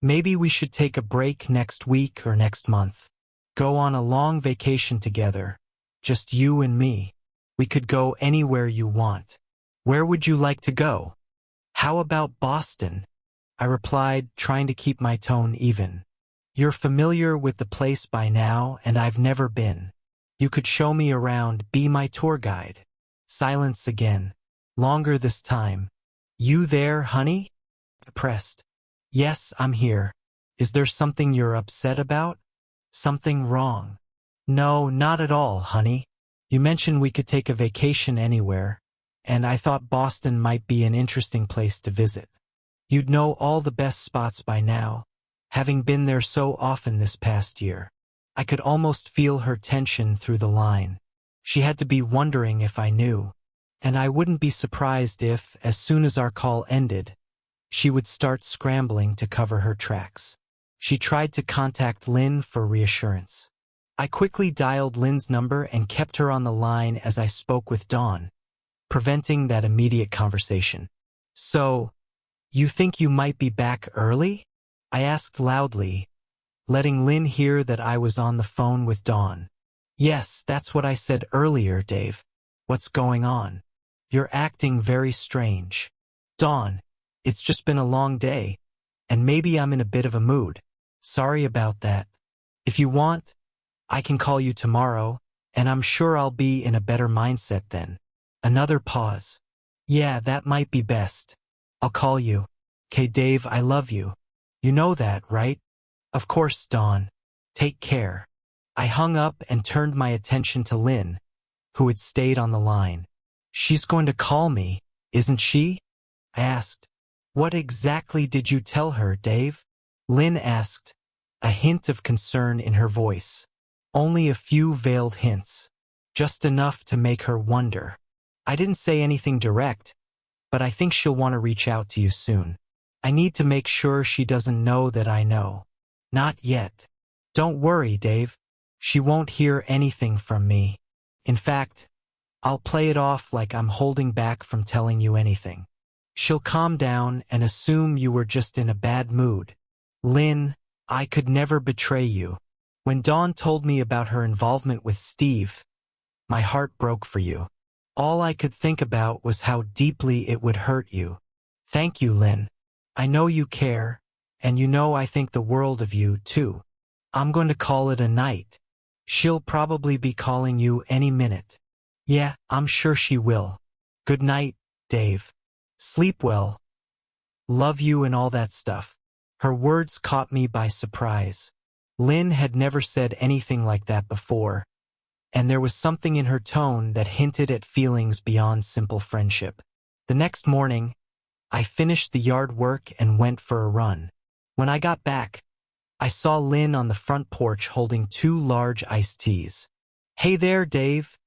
"Maybe we should take a break next week or next month. Go on a long vacation together. just you and me. We could go anywhere you want. Where would you like to go? How about Boston? I replied, trying to keep my tone even. You're familiar with the place by now, and I've never been. You could show me around, be my tour guide. Silence again. Longer this time. You there, honey? I pressed. Yes, I'm here. Is there something you're upset about? Something wrong? No, not at all, honey. You mentioned we could take a vacation anywhere, and I thought Boston might be an interesting place to visit. You'd know all the best spots by now, having been there so often this past year. I could almost feel her tension through the line. She had to be wondering if I knew, and I wouldn't be surprised if, as soon as our call ended, she would start scrambling to cover her tracks. She tried to contact Lynn for reassurance. I quickly dialed Lynn's number and kept her on the line as I spoke with Dawn, preventing that immediate conversation. So, you think you might be back early? I asked loudly, letting Lynn hear that I was on the phone with Dawn. Yes, that's what I said earlier, Dave. What's going on? You're acting very strange. Dawn, it's just been a long day, and maybe I'm in a bit of a mood. Sorry about that. If you want, I can call you tomorrow, and I'm sure I'll be in a better mindset then. Another pause. Yeah, that might be best. I'll call you. 'Kay, Dave, I love you. You know that, right? Of course, Dawn. Take care. I hung up and turned my attention to Lynn, who had stayed on the line. She's going to call me, isn't she? I asked. What exactly did you tell her, Dave? Lynn asked, a hint of concern in her voice. Only a few veiled hints, just enough to make her wonder. I didn't say anything direct, but I think she'll want to reach out to you soon. I need to make sure she doesn't know that I know. Not yet. Don't worry, Dave. She won't hear anything from me. In fact, I'll play it off like I'm holding back from telling you anything. She'll calm down and assume you were just in a bad mood. Lynn, I could never betray you. When Dawn told me about her involvement with Steve, my heart broke for you. All I could think about was how deeply it would hurt you. Thank you, Lynn. I know you care, and you know I think the world of you, too. I'm going to call it a night. She'll probably be calling you any minute. Yeah, I'm sure she will. Good night, Dave. Sleep well. Love you and all that stuff. Her words caught me by surprise. Lynn had never said anything like that before, and there was something in her tone that hinted at feelings beyond simple friendship. The next morning, I finished the yard work and went for a run. When I got back, I saw Lynn on the front porch holding 2 large iced teas. Hey there, Dave,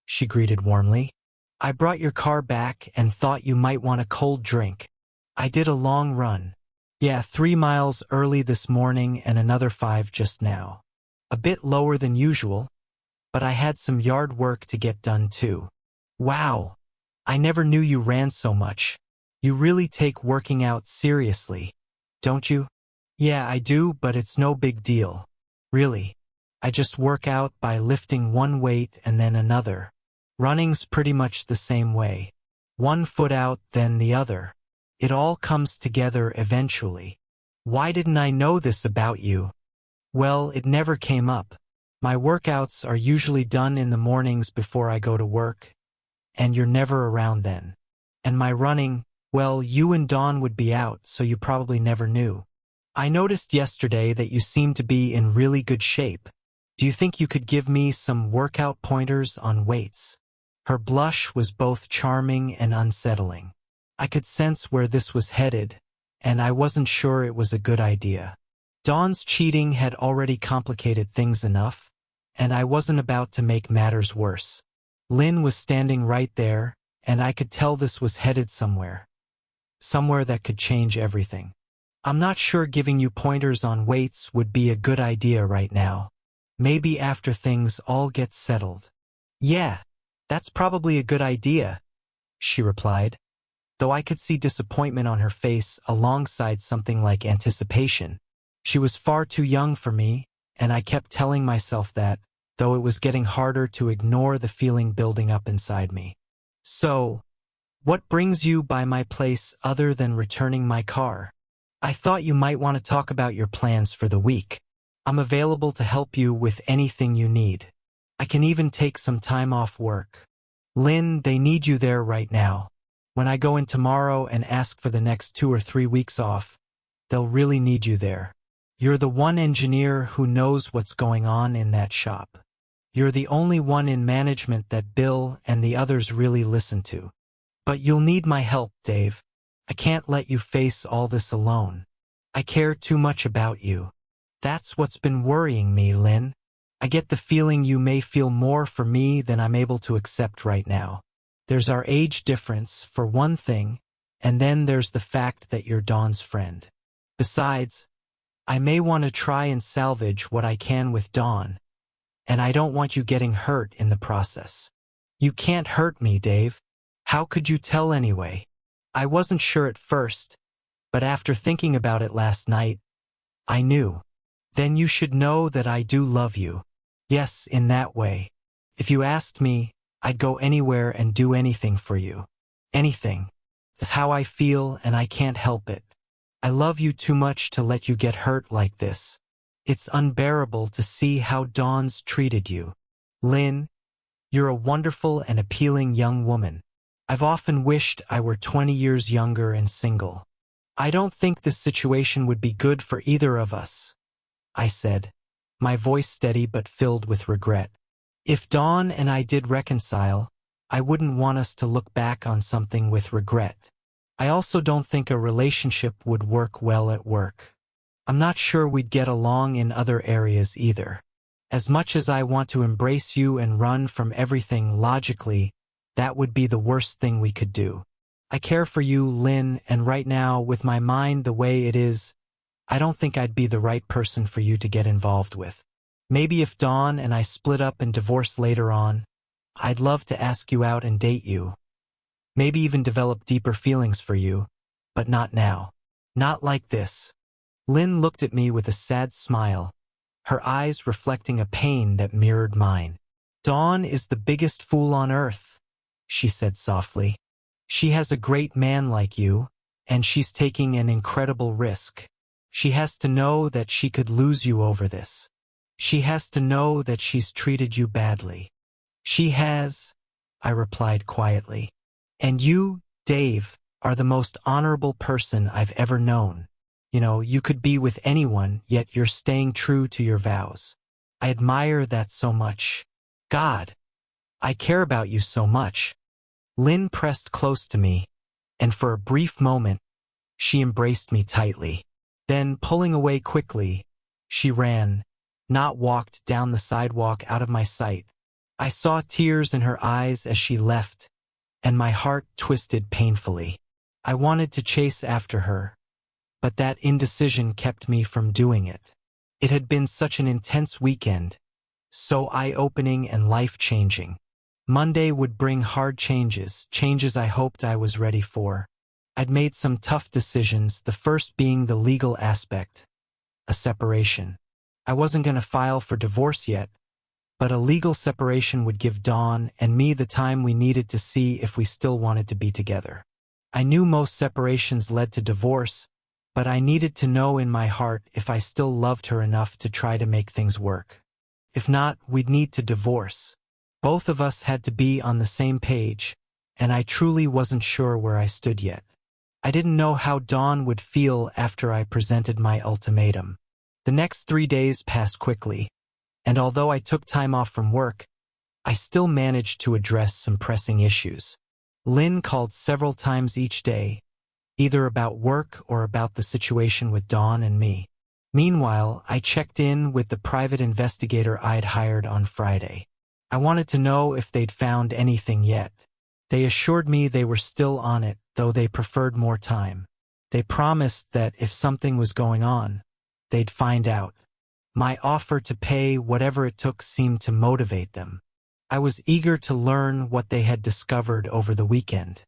she greeted warmly. I brought your car back and thought you might want a cold drink. I did a long run. Yeah, 3 miles early this morning and another 5 just now. A bit lower than usual, but I had some yard work to get done too. Wow, I never knew you ran so much. You really take working out seriously, don't you? Yeah, I do, but it's no big deal. Really, I just work out by lifting one weight and then another. Running's pretty much the same way. One foot out, then the other. It all comes together eventually. Why didn't I know this about you? Well, it never came up. My workouts are usually done in the mornings before I go to work, and you're never around then. And my running, well, you and Dawn would be out, so you probably never knew. I noticed yesterday that you seem to be in really good shape. Do you think you could give me some workout pointers on weights? Her blush was both charming and unsettling. I could sense where this was headed, and I wasn't sure it was a good idea. Dawn's cheating had already complicated things enough, and I wasn't about to make matters worse. Lynn was standing right there, and I could tell this was headed somewhere. Somewhere that could change everything. I'm not sure giving you pointers on weights would be a good idea right now. Maybe after things all get settled. Yeah, that's probably a good idea, she replied, though I could see disappointment on her face alongside something like anticipation. She was far too young for me, and I kept telling myself that, though it was getting harder to ignore the feeling building up inside me. "So, what brings you by my place other than returning my car? I thought you might want to talk about your plans for the week. I'm available to help you with anything you need. I can even take some time off work. Lynn, they need you there right now. When I go in tomorrow and ask for the next 2 or 3 weeks off, they'll really need you there. You're the one engineer who knows what's going on in that shop. You're the only one in management that Bill and the others really listen to. But you'll need my help, Dave. I can't let you face all this alone. I care too much about you. That's what's been worrying me, Lynn. I get the feeling you may feel more for me than I'm able to accept right now. There's our age difference, for one thing, and then there's the fact that you're Dawn's friend. Besides, I may want to try and salvage what I can with Dawn, and I don't want you getting hurt in the process." "You can't hurt me, Dave. How could you tell anyway?" "I wasn't sure at first, but after thinking about it last night, I knew." "Then you should know that I do love you." "Yes, in that way. If you asked me, I'd go anywhere and do anything for you. Anything. That's how I feel, and I can't help it. I love you too much to let you get hurt like this. It's unbearable to see how Dawn's treated you. Lynn, you're a wonderful and appealing young woman. I've often wished I were 20 years younger and single. I don't think this situation would be good for either of us," I said, my voice steady but filled with regret. "If Dawn and I did reconcile, I wouldn't want us to look back on something with regret. I also don't think a relationship would work well at work. I'm not sure we'd get along in other areas either. As much as I want to embrace you and run from everything logically, that would be the worst thing we could do. I care for you, Lynn, and right now, with my mind the way it is, I don't think I'd be the right person for you to get involved with. Maybe if Dawn and I split up and divorce later on, I'd love to ask you out and date you. Maybe even develop deeper feelings for you, but not now. Not like this." Lynn looked at me with a sad smile, her eyes reflecting a pain that mirrored mine. "Dawn is the biggest fool on earth," she said softly. "She has a great man like you, and she's taking an incredible risk. She has to know that she could lose you over this. She has to know that she's treated you badly." "She has," I replied quietly. "And you, Dave, are the most honorable person I've ever known. You know, you could be with anyone, yet you're staying true to your vows. I admire that so much. God, I care about you so much." Lynn pressed close to me, and for a brief moment, she embraced me tightly. Then, pulling away quickly, she ran, not walked, down the sidewalk out of my sight. I saw tears in her eyes as she left, and my heart twisted painfully. I wanted to chase after her, but that indecision kept me from doing it. It had been such an intense weekend, so eye-opening and life-changing. Monday would bring hard changes, changes I hoped I was ready for. I'd made some tough decisions, the first being the legal aspect, a separation. I wasn't going to file for divorce yet, but a legal separation would give Dawn and me the time we needed to see if we still wanted to be together. I knew most separations led to divorce, but I needed to know in my heart if I still loved her enough to try to make things work. If not, we'd need to divorce. Both of us had to be on the same page, and I truly wasn't sure where I stood yet. I didn't know how Dawn would feel after I presented my ultimatum. The next 3 days passed quickly, and although I took time off from work, I still managed to address some pressing issues. Lynn called several times each day, either about work or about the situation with Dawn and me. Meanwhile, I checked in with the private investigator I'd hired on Friday. I wanted to know if they'd found anything yet. They assured me they were still on it, though they preferred more time. They promised that if something was going on, they'd find out. My offer to pay whatever it took seemed to motivate them. I was eager to learn what they had discovered over the weekend.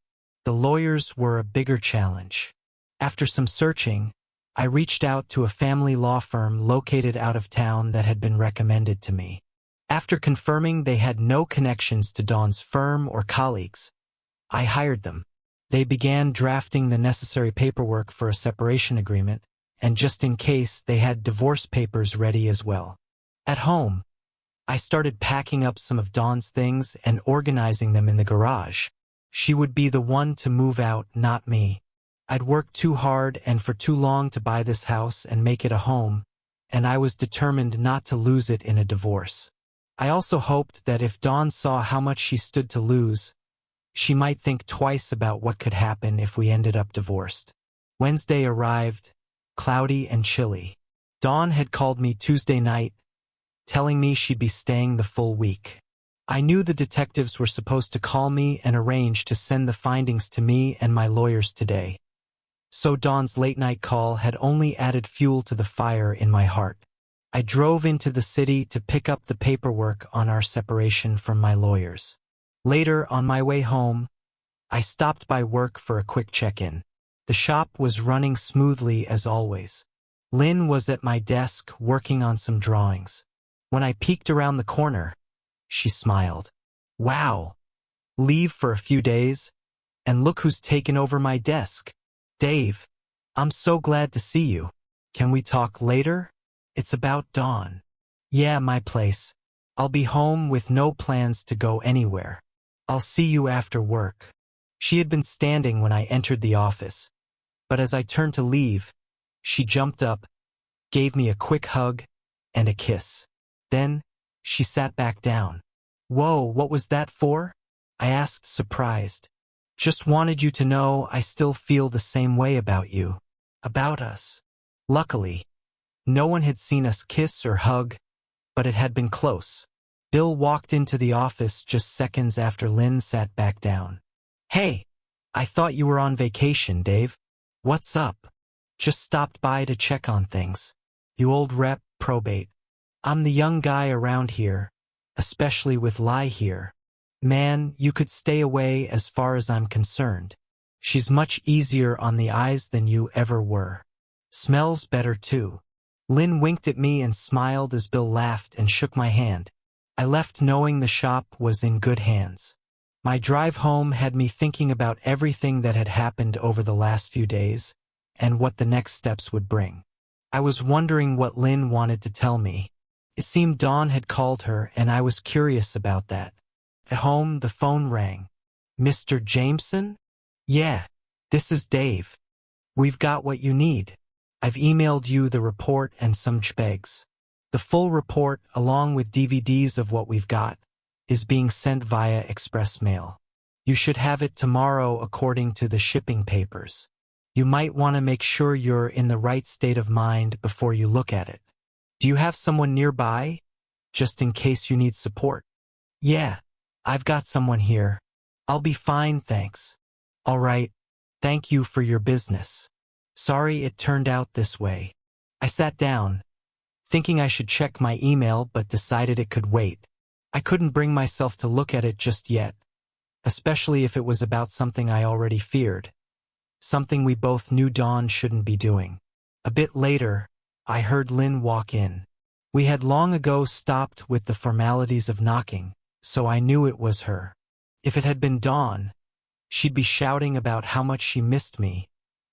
The lawyers were a bigger challenge. After some searching, I reached out to a family law firm located out of town that had been recommended to me. After confirming they had no connections to Dawn's firm or colleagues, I hired them. They began drafting the necessary paperwork for a separation agreement, and just in case, they had divorce papers ready as well. At home, I started packing up some of Dawn's things and organizing them in the garage. She would be the one to move out, not me. I'd worked too hard and for too long to buy this house and make it a home, and I was determined not to lose it in a divorce. I also hoped that if Dawn saw how much she stood to lose, she might think twice about what could happen if we ended up divorced. Wednesday arrived, cloudy and chilly. Dawn had called me Tuesday night, telling me she'd be staying the full week. I knew the detectives were supposed to call me and arrange to send the findings to me and my lawyers today. So Dawn's late-night call had only added fuel to the fire in my heart. I drove into the city to pick up the paperwork on our separation from my lawyers. Later, on my way home, I stopped by work for a quick check-in. The shop was running smoothly as always. Lynn was at my desk working on some drawings. When I peeked around the corner, she smiled. Wow! Leave for a few days? And look who's taken over my desk. Dave, I'm so glad to see you. Can we talk later? It's about Dawn. Yeah, my place. I'll be home with no plans to go anywhere. I'll see you after work. She had been standing when I entered the office, but as I turned to leave, she jumped up, gave me a quick hug, and a kiss. Then, she sat back down. Whoa, what was that for? I asked, surprised. Just wanted you to know I still feel the same way about you. About us. Luckily, no one had seen us kiss or hug, but it had been close. Bill walked into the office just seconds after Lynn sat back down. Hey, I thought you were on vacation, Dave. What's up? Just stopped by to check on things. You old rep, probate. I'm the young guy around here, especially with Lai here. Man, you could stay away as far as I'm concerned. She's much easier on the eyes than you ever were. Smells better too. Lynn winked at me and smiled as Bill laughed and shook my hand. I left knowing the shop was in good hands. My drive home had me thinking about everything that had happened over the last few days and what the next steps would bring. I was wondering what Lynn wanted to tell me. It seemed Dawn had called her and I was curious about that. At home, the phone rang. Mr. Jameson? Yeah, this is Dave. We've got what you need. I've emailed you the report and some JPEGs. The full report, along with DVDs of what we've got, is being sent via express mail. You should have it tomorrow according to the shipping papers. You might want to make sure you're in the right state of mind before you look at it. Do you have someone nearby, just in case you need support? Yeah, I've got someone here. I'll be fine, thanks. All right, thank you for your business. Sorry it turned out this way. I sat down, thinking I should check my email but decided it could wait. I couldn't bring myself to look at it just yet, especially if it was about something I already feared, something we both knew Dawn shouldn't be doing. A bit later, I heard Lynn walk in. We had long ago stopped with the formalities of knocking, so I knew it was her. If it had been Dawn, she'd be shouting about how much she missed me,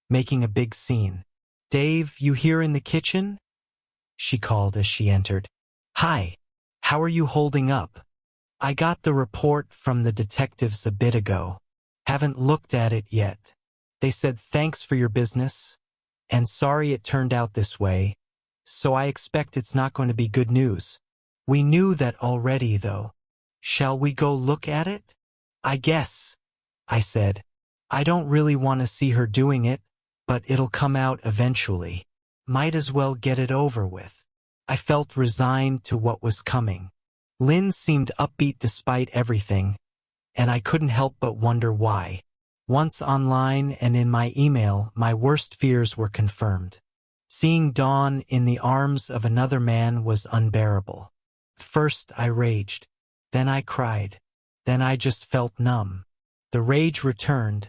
making a big scene. Dave, you here in the kitchen? She called as she entered. Hi, how are you holding up? I got the report from the detectives a bit ago. Haven't looked at it yet. They said thanks for your business, and sorry it turned out this way, so I expect it's not going to be good news. We knew that already, though. Shall we go look at it? I guess, I said. I don't really want to see her doing it, but it'll come out eventually. Might as well get it over with. I felt resigned to what was coming. Lynn seemed upbeat despite everything, and I couldn't help but wonder why. Once online and in my email, my worst fears were confirmed. Seeing Dawn in the arms of another man was unbearable. First I raged, then I cried, then I just felt numb. The rage returned,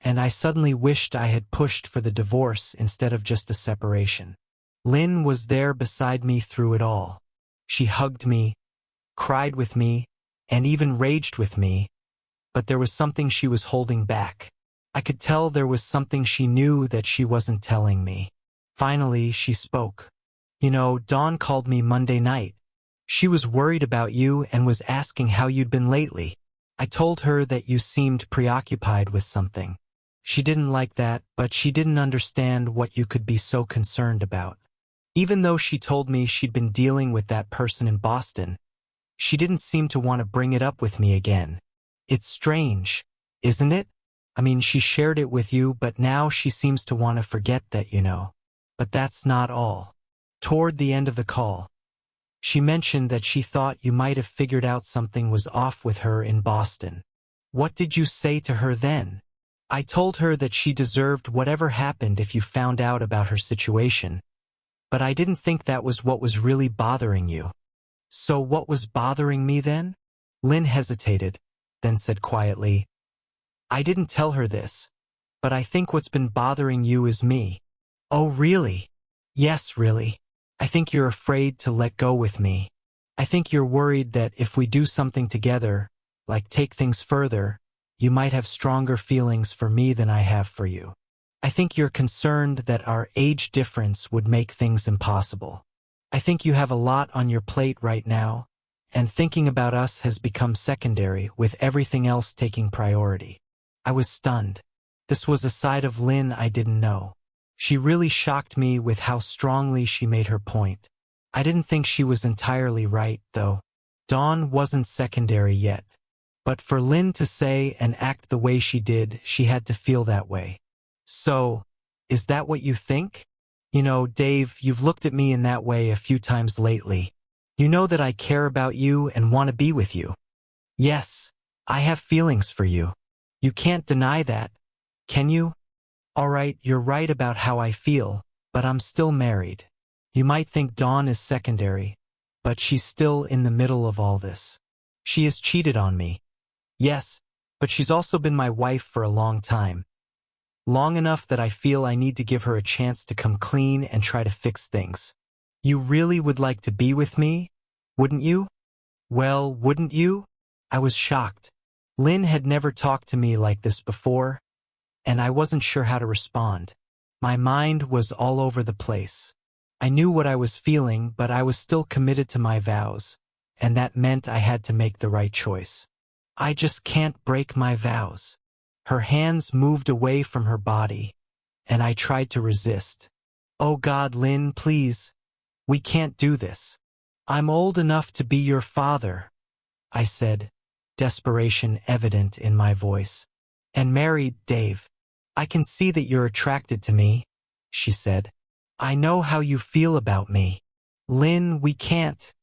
and I suddenly wished I had pushed for the divorce instead of just a separation. Lynn was there beside me through it all. She hugged me, cried with me, and even raged with me, but there was something she was holding back. I could tell there was something she knew that she wasn't telling me. Finally, she spoke. You know, Dawn called me Monday night. She was worried about you and was asking how you'd been lately. I told her that you seemed preoccupied with something. She didn't like that, but she didn't understand what you could be so concerned about. Even though she told me she'd been dealing with that person in Boston, she didn't seem to want to bring it up with me again. It's strange, isn't it? I mean, she shared it with you, but now she seems to want to forget that, you know. But that's not all. Toward the end of the call, she mentioned that she thought you might have figured out something was off with her in Boston. What did you say to her then? I told her that she deserved whatever happened if you found out about her situation, but I didn't think that was what was really bothering you. So what was bothering me then? Lynn hesitated, then said quietly, I didn't tell her this, but I think what's been bothering you is me. Oh, really? Yes, really. I think you're afraid to let go with me. I think you're worried that if we do something together, like take things further, you might have stronger feelings for me than I have for you. I think you're concerned that our age difference would make things impossible. I think you have a lot on your plate right now, and thinking about us has become secondary, with everything else taking priority. I was stunned. This was a side of Lynn I didn't know. She really shocked me with how strongly she made her point. I didn't think she was entirely right, though. Dawn wasn't secondary yet. But for Lynn to say and act the way she did, she had to feel that way. So, is that what you think? You know, Dave, you've looked at me in that way a few times lately. You know that I care about you and want to be with you. Yes, I have feelings for you. You can't deny that, can you? All right, you're right about how I feel, but I'm still married. You might think Dawn is secondary, but she's still in the middle of all this. She has cheated on me. Yes, but she's also been my wife for a long time. Long enough that I feel I need to give her a chance to come clean and try to fix things. You really would like to be with me, wouldn't you? Well, wouldn't you? I was shocked. Lynn had never talked to me like this before, and I wasn't sure how to respond. My mind was all over the place. I knew what I was feeling, but I was still committed to my vows, and that meant I had to make the right choice. I just can't break my vows. Her hands moved away from her body, and I tried to resist. Oh God, Lynn, please. We can't do this. I'm old enough to be your father, I said, desperation evident in my voice. And married, Dave. I can see that you're attracted to me, she said. I know how you feel about me. Lynn, we can't,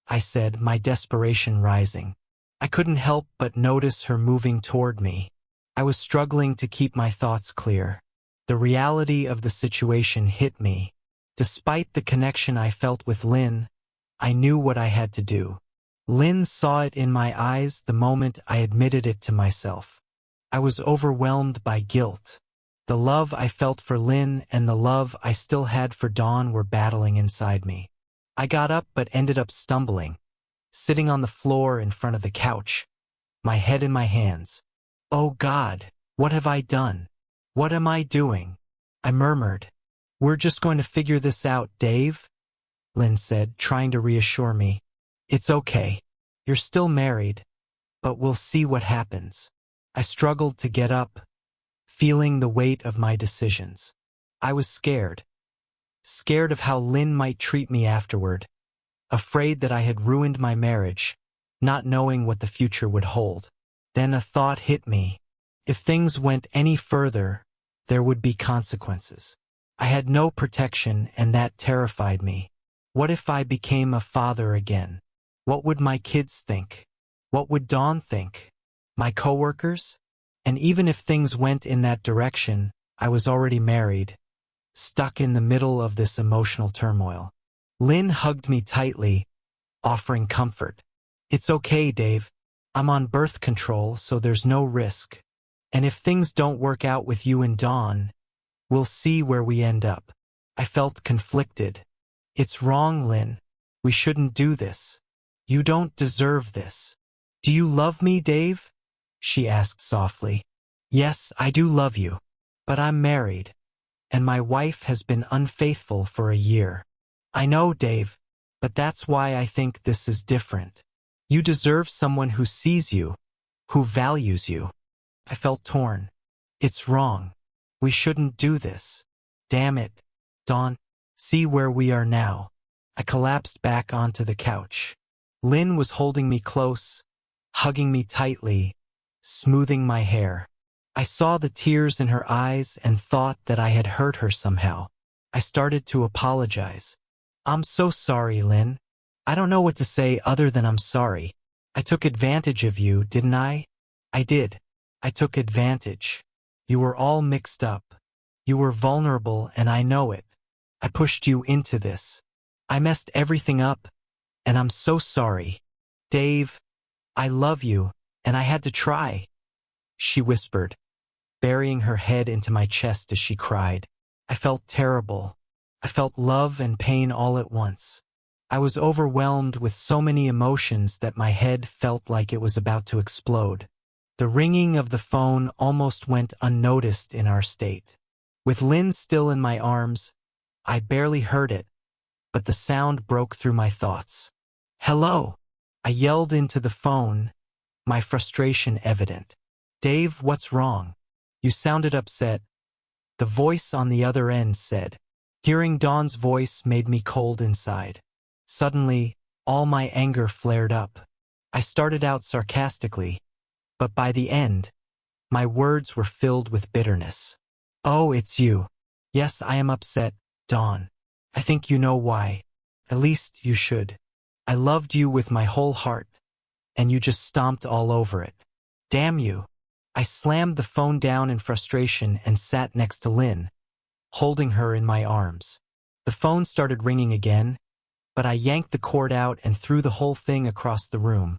I said, my desperation rising. I couldn't help but notice her moving toward me. I was struggling to keep my thoughts clear. The reality of the situation hit me. Despite the connection I felt with Lynn, I knew what I had to do. Lynn saw it in my eyes the moment I admitted it to myself. I was overwhelmed by guilt. The love I felt for Lynn and the love I still had for Dawn were battling inside me. I got up but ended up stumbling, sitting on the floor in front of the couch, my head in my hands. Oh God, what have I done? What am I doing? I murmured. We're just going to figure this out, Dave, Lynn said, trying to reassure me. It's okay. You're still married, but we'll see what happens. I struggled to get up, feeling the weight of my decisions. I was scared. Scared of how Lynn might treat me afterward. Afraid that I had ruined my marriage, not knowing what the future would hold. Then a thought hit me. If things went any further, there would be consequences. I had no protection, and that terrified me. What if I became a father again? What would my kids think? What would Dawn think? My coworkers? And even if things went in that direction, I was already married, stuck in the middle of this emotional turmoil. Lynn hugged me tightly, offering comfort. It's okay, Dave. I'm on birth control, so there's no risk. And if things don't work out with you and Dawn, we'll see where we end up. I felt conflicted. It's wrong, Lynn. We shouldn't do this. You don't deserve this. Do you love me, Dave? She asked softly. Yes, I do love you. But I'm married, and my wife has been unfaithful for a year. I know, Dave, but that's why I think this is different. You deserve someone who sees you, who values you. I felt torn. It's wrong. We shouldn't do this. Damn it, Dawn. See where we are now. I collapsed back onto the couch. Lynn was holding me close, hugging me tightly, smoothing my hair. I saw the tears in her eyes and thought that I had hurt her somehow. I started to apologize. I'm so sorry, Lynn. I don't know what to say other than I'm sorry. I took advantage of you, didn't I? I did. I took advantage. You were all mixed up. You were vulnerable, and I know it. I pushed you into this. I messed everything up, and I'm so sorry. Dave, I love you, and I had to try, she whispered, burying her head into my chest as she cried. I felt terrible. I felt love and pain all at once. I was overwhelmed with so many emotions that my head felt like it was about to explode. The ringing of the phone almost went unnoticed in our state. With Lynn still in my arms, I barely heard it, but the sound broke through my thoughts. Hello, I yelled into the phone, my frustration evident. Dave, what's wrong? You sounded upset. The voice on the other end said. Hearing Dawn's voice made me cold inside. Suddenly, all my anger flared up. I started out sarcastically, but by the end, my words were filled with bitterness. Oh, it's you. Yes, I am upset, Dawn. I think you know why. At least you should. I loved you with my whole heart, and you just stomped all over it. Damn you. I slammed the phone down in frustration and sat next to Lynn, holding her in my arms. The phone started ringing again, but I yanked the cord out and threw the whole thing across the room,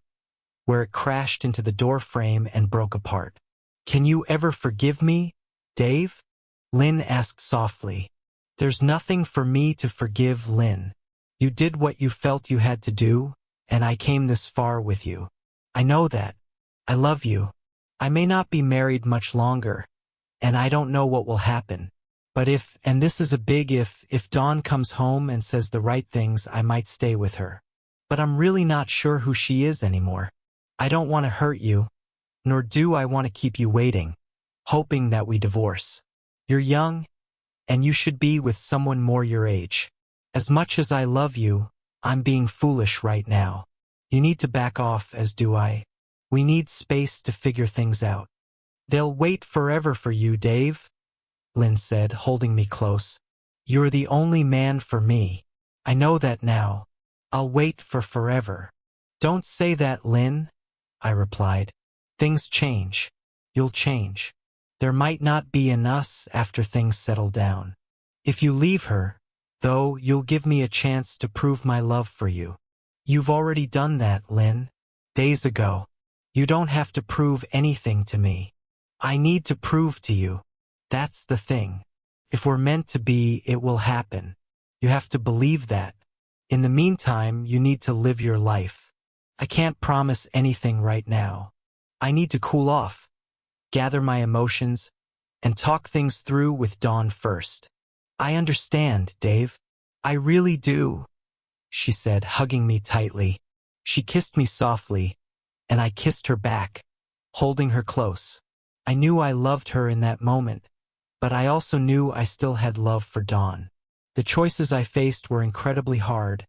where it crashed into the door frame and broke apart. Can you ever forgive me, Dave? Lynn asked softly. There's nothing for me to forgive, Lynn. You did what you felt you had to do, and I came this far with you. I know that. I love you. I may not be married much longer, and I don't know what will happen. But if, and this is a big if Dawn comes home and says the right things, I might stay with her. But I'm really not sure who she is anymore. I don't want to hurt you, nor do I want to keep you waiting, hoping that we divorce. You're young, and you should be with someone more your age. As much as I love you, I'm being foolish right now. You need to back off, as do I. We need space to figure things out. They'll wait forever for you, Dave, Lynn said, holding me close. You're the only man for me. I know that now. I'll wait for forever. Don't say that, Lynn, I replied. Things change. You'll change. There might not be an us after things settle down. If you leave her, though, you'll give me a chance to prove my love for you. You've already done that, Lynn, days ago. You don't have to prove anything to me. I need to prove to you. That's the thing. If we're meant to be, it will happen. You have to believe that. In the meantime, you need to live your life. I can't promise anything right now. I need to cool off, gather my emotions, and talk things through with Dawn first. I understand, Dave. I really do, she said, hugging me tightly. She kissed me softly, and I kissed her back, holding her close. I knew I loved her in that moment, but I also knew I still had love for Dawn. The choices I faced were incredibly hard,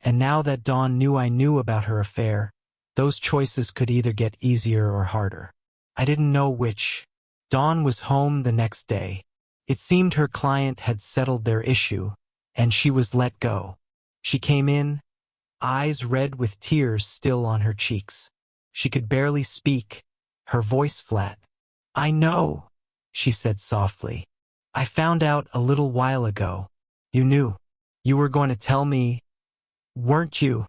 and now that Dawn knew I knew about her affair, those choices could either get easier or harder. I didn't know which. Dawn was home the next day. It seemed her client had settled their issue, and she was let go. She came in, eyes red with tears still on her cheeks. She could barely speak, her voice flat. I know, she said softly. I found out a little while ago. You knew. You were going to tell me, weren't you?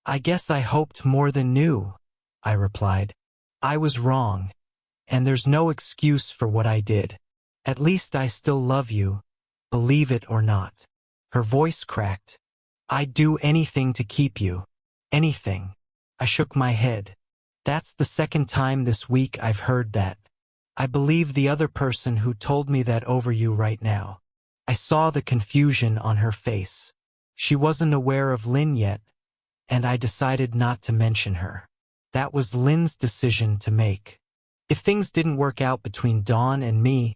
I guess I hoped more than knew, I replied. I was wrong, and there's no excuse for what I did. At least I still love you, believe it or not. Her voice cracked. I'd do anything to keep you. Anything. I shook my head. That's the second time this week I've heard that. I believe the other person who told me that over you right now. I saw the confusion on her face. She wasn't aware of Lynn yet, and I decided not to mention her. That was Lynn's decision to make. If things didn't work out between Dawn and me,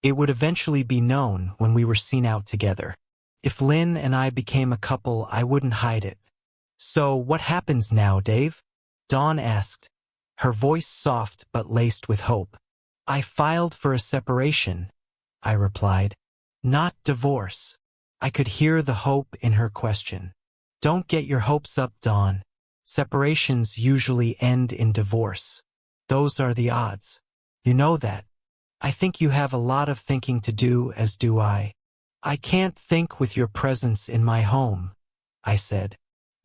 it would eventually be known when we were seen out together. If Lynn and I became a couple, I wouldn't hide it. So what happens now, Dave? Dawn asked, her voice soft but laced with hope. I filed for a separation, I replied. Not divorce. I could hear the hope in her question. Don't get your hopes up, Dawn. Separations usually end in divorce. Those are the odds. You know that. I think you have a lot of thinking to do, as do I. I can't think with your presence in my home, I said.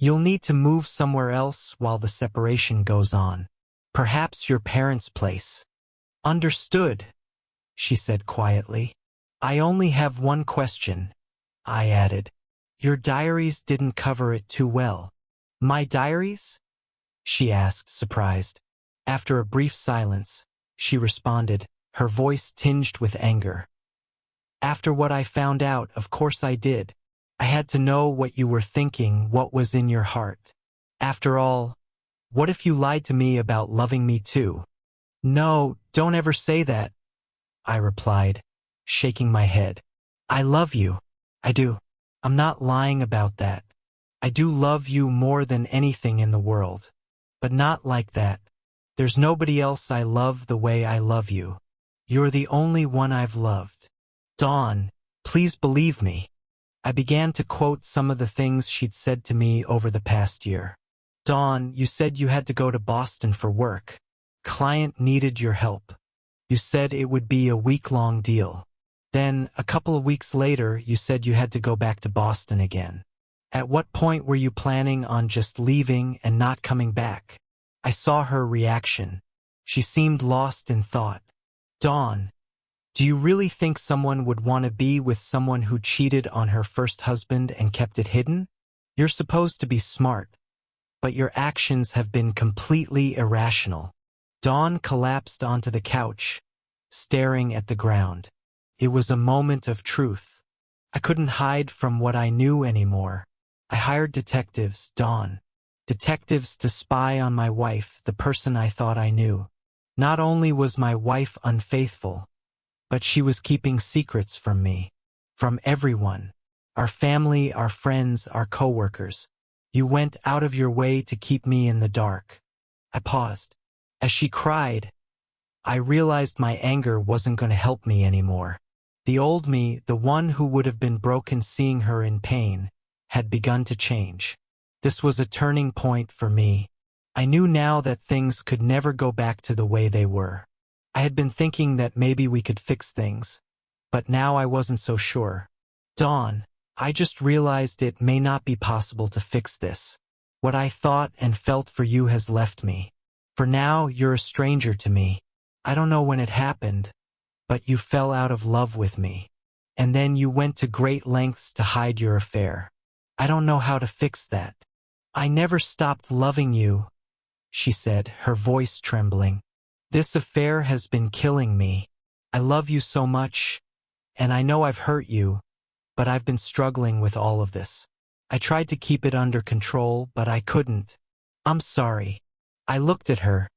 You'll need to move somewhere else while the separation goes on. Perhaps your parents' place. Understood, she said quietly. I only have one question, I added. Your diaries didn't cover it too well. My diaries? She asked, surprised. After a brief silence, she responded, her voice tinged with anger. After what I found out, of course I did. I had to know what you were thinking, what was in your heart. After all, what if you lied to me about loving me too? No, don't ever say that, I replied, shaking my head. I love you. I do. I'm not lying about that. I do love you more than anything in the world. But not like that. There's nobody else I love the way I love you. You're the only one I've loved. Dawn, please believe me. I began to quote some of the things she'd said to me over the past year. Dawn, you said you had to go to Boston for work. Client needed your help. You said it would be a week-long deal. Then, a couple of weeks later, you said you had to go back to Boston again. At what point were you planning on just leaving and not coming back? I saw her reaction. She seemed lost in thought. Dawn, do you really think someone would want to be with someone who cheated on her first husband and kept it hidden? You're supposed to be smart, but your actions have been completely irrational. Dawn collapsed onto the couch, staring at the ground. It was a moment of truth. I couldn't hide from what I knew anymore. I hired detectives, Dawn. Detectives to spy on my wife, the person I thought I knew. Not only was my wife unfaithful, but she was keeping secrets from me. From everyone. Our family, our friends, our coworkers. You went out of your way to keep me in the dark. I paused. As she cried, I realized my anger wasn't going to help me anymore. The old me, the one who would have been broken seeing her in pain, had begun to change. This was a turning point for me. I knew now that things could never go back to the way they were. I had been thinking that maybe we could fix things, but now I wasn't so sure. Dawn, I just realized it may not be possible to fix this. What I thought and felt for you has left me. For now, you're a stranger to me. I don't know when it happened, but you fell out of love with me. And then you went to great lengths to hide your affair. I don't know how to fix that. I never stopped loving you, she said, her voice trembling. This affair has been killing me. I love you so much, and I know I've hurt you, but I've been struggling with all of this. I tried to keep it under control, but I couldn't. I'm sorry. I looked at her,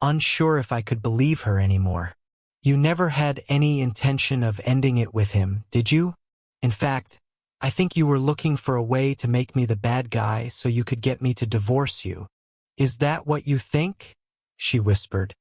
unsure if I could believe her anymore. You never had any intention of ending it with him, did you? In fact, I think you were looking for a way to make me the bad guy so you could get me to divorce you. Is that what you think? She whispered.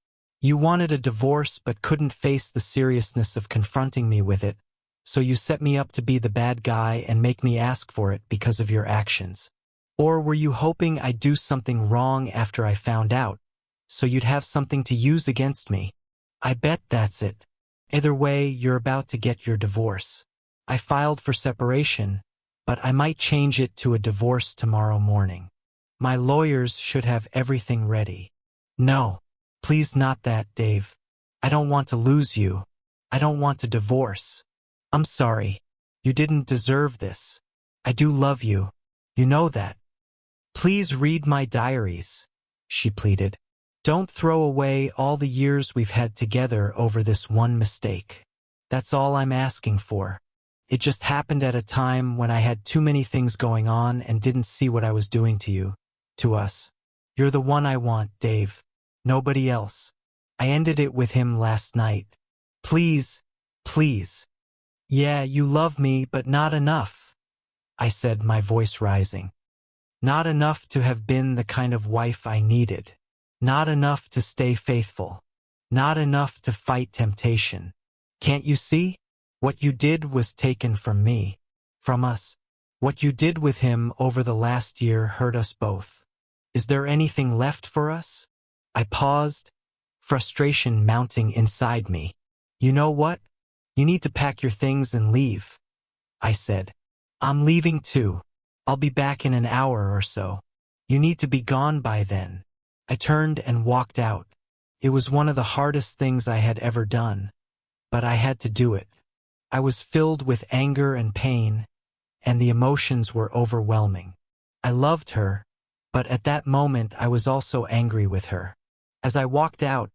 You wanted a divorce but couldn't face the seriousness of confronting me with it, so you set me up to be the bad guy and make me ask for it because of your actions. Or were you hoping I'd do something wrong after I found out, so you'd have something to use against me? I bet that's it. Either way, you're about to get your divorce. I filed for separation, but I might change it to a divorce tomorrow morning. My lawyers should have everything ready. No, please not that, Dave. I don't want to lose you. I don't want to divorce. I'm sorry. You didn't deserve this. I do love you. You know that. Please read my diaries, she pleaded. Don't throw away all the years we've had together over this one mistake. That's all I'm asking for. It just happened at a time when I had too many things going on and didn't see what I was doing to you, to us. You're the one I want, Dave. Nobody else. I ended it with him last night. Please, please. Yeah, you love me, but not enough, I said, my voice rising. Not enough to have been the kind of wife I needed. Not enough to stay faithful. Not enough to fight temptation. Can't you see? What you did was taken from me, from us. What you did with him over the last year hurt us both. Is there anything left for us? I paused, frustration mounting inside me. You know what? You need to pack your things and leave, I said. I'm leaving too. I'll be back in an hour or so. You need to be gone by then. I turned and walked out. It was one of the hardest things I had ever done, but I had to do it. I was filled with anger and pain, and the emotions were overwhelming. I loved her, but at that moment I was also angry with her. As I walked out,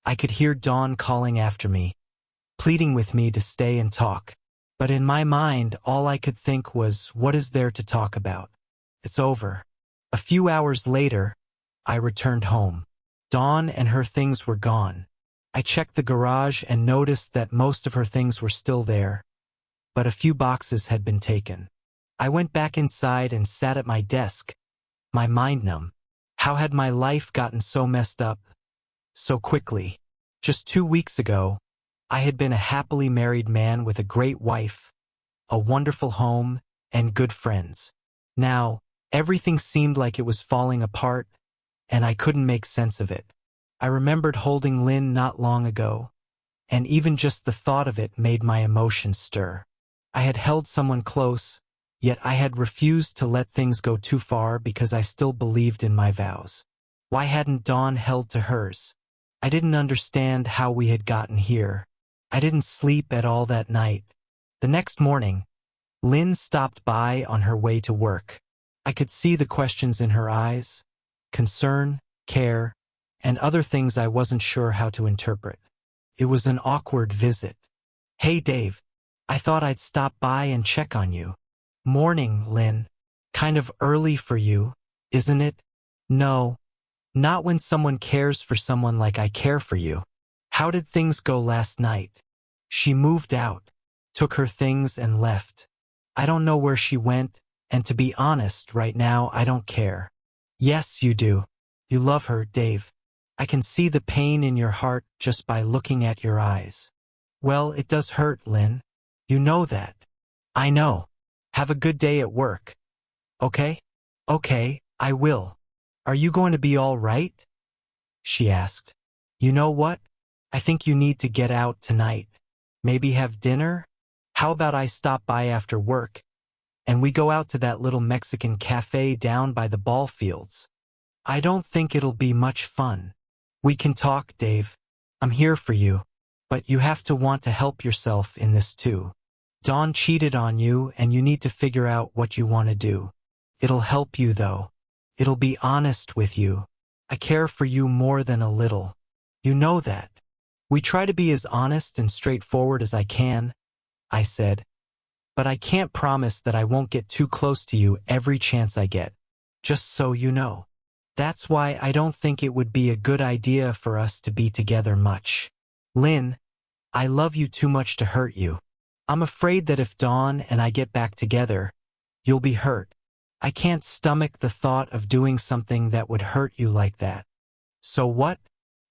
I could hear Dawn calling after me, pleading with me to stay and talk. But in my mind, all I could think was, what is there to talk about? It's over. A few hours later, I returned home. Dawn and her things were gone. I checked the garage and noticed that most of her things were still there, but a few boxes had been taken. I went back inside and sat at my desk, my mind numb. How had my life gotten so messed up so quickly? Just 2 weeks ago, I had been a happily married man with a great wife, a wonderful home, and good friends. Now, everything seemed like it was falling apart, and I couldn't make sense of it. I remembered holding Lynn not long ago, and even just the thought of it made my emotions stir. I had held someone close, yet I had refused to let things go too far because I still believed in my vows. Why hadn't Dawn held to hers? I didn't understand how we had gotten here. I didn't sleep at all that night. The next morning, Lynn stopped by on her way to work. I could see the questions in her eyes, concern, care, and other things I wasn't sure how to interpret. It was an awkward visit. Hey Dave, I thought I'd stop by and check on you. Morning, Lynn. Kind of early for you, isn't it? No, not when someone cares for someone like I care for you. How did things go last night? She moved out, took her things and left. I don't know where she went, and to be honest, right now I don't care. Yes, you do. You love her, Dave. I can see the pain in your heart just by looking at your eyes. Well, it does hurt, Lynn. You know that. I know. Have a good day at work. Okay? Okay, I will. Are you going to be all right? She asked. You know what? I think you need to get out tonight. Maybe have dinner? How about I stop by after work, and we go out to that little Mexican cafe down by the ball fields? I don't think it'll be much fun. We can talk, Dave. I'm here for you, but you have to want to help yourself in this too. Dawn cheated on you, and you need to figure out what you want to do. It'll help you, though. It'll be honest with you. I care for you more than a little. You know that. We try to be as honest and straightforward as I can, I said. But I can't promise that I won't get too close to you every chance I get. Just so you know. That's why I don't think it would be a good idea for us to be together much. Lynn, I love you too much to hurt you. I'm afraid that if Dawn and I get back together, you'll be hurt. I can't stomach the thought of doing something that would hurt you like that. So what?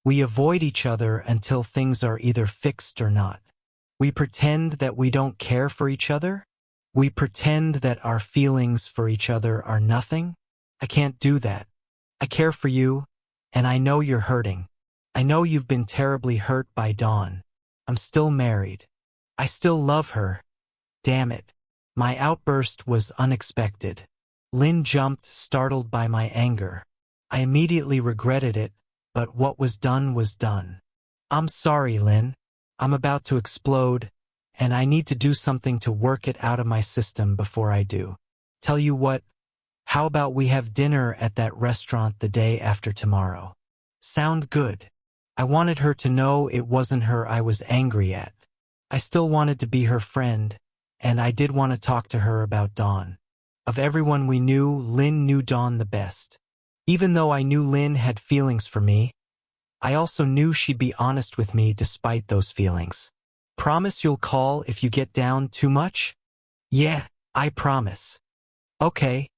We avoid each other until things are either fixed or not. We pretend that we don't care for each other? We pretend that our feelings for each other are nothing? I can't do that. I care for you, and I know you're hurting. I know you've been terribly hurt by Dawn. I'm still married. I still love her. Damn it. My outburst was unexpected. Lynn jumped, startled by my anger. I immediately regretted it, but what was done was done. I'm sorry, Lynn. I'm about to explode, and I need to do something to work it out of my system before I do. Tell you what, How about we have dinner at that restaurant the day after tomorrow? Sound good? I wanted her to know it wasn't her I was angry at. I still wanted to be her friend, and I did want to talk to her about Dawn. Of everyone we knew, Lynn knew Dawn the best. Even though I knew Lynn had feelings for me, I also knew she'd be honest with me despite those feelings. Promise you'll call if you get down too much? Yeah, I promise. Okay,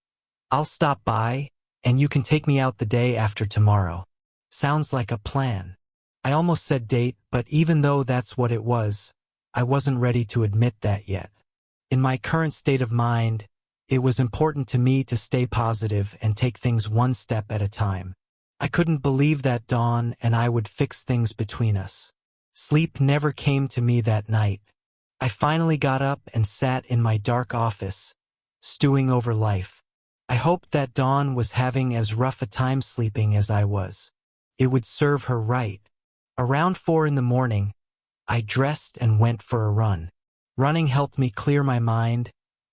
I'll stop by, and you can take me out the day after tomorrow. Sounds like a plan. I almost said date, but even though that's what it was, I wasn't ready to admit that yet. In my current state of mind, it was important to me to stay positive and take things one step at a time. I couldn't believe that Dawn and I would fix things between us. Sleep never came to me that night. I finally got up and sat in my dark office, stewing over life. I hoped that Dawn was having as rough a time sleeping as I was. It would serve her right. Around 4 in the morning, I dressed and went for a run. Running helped me clear my mind,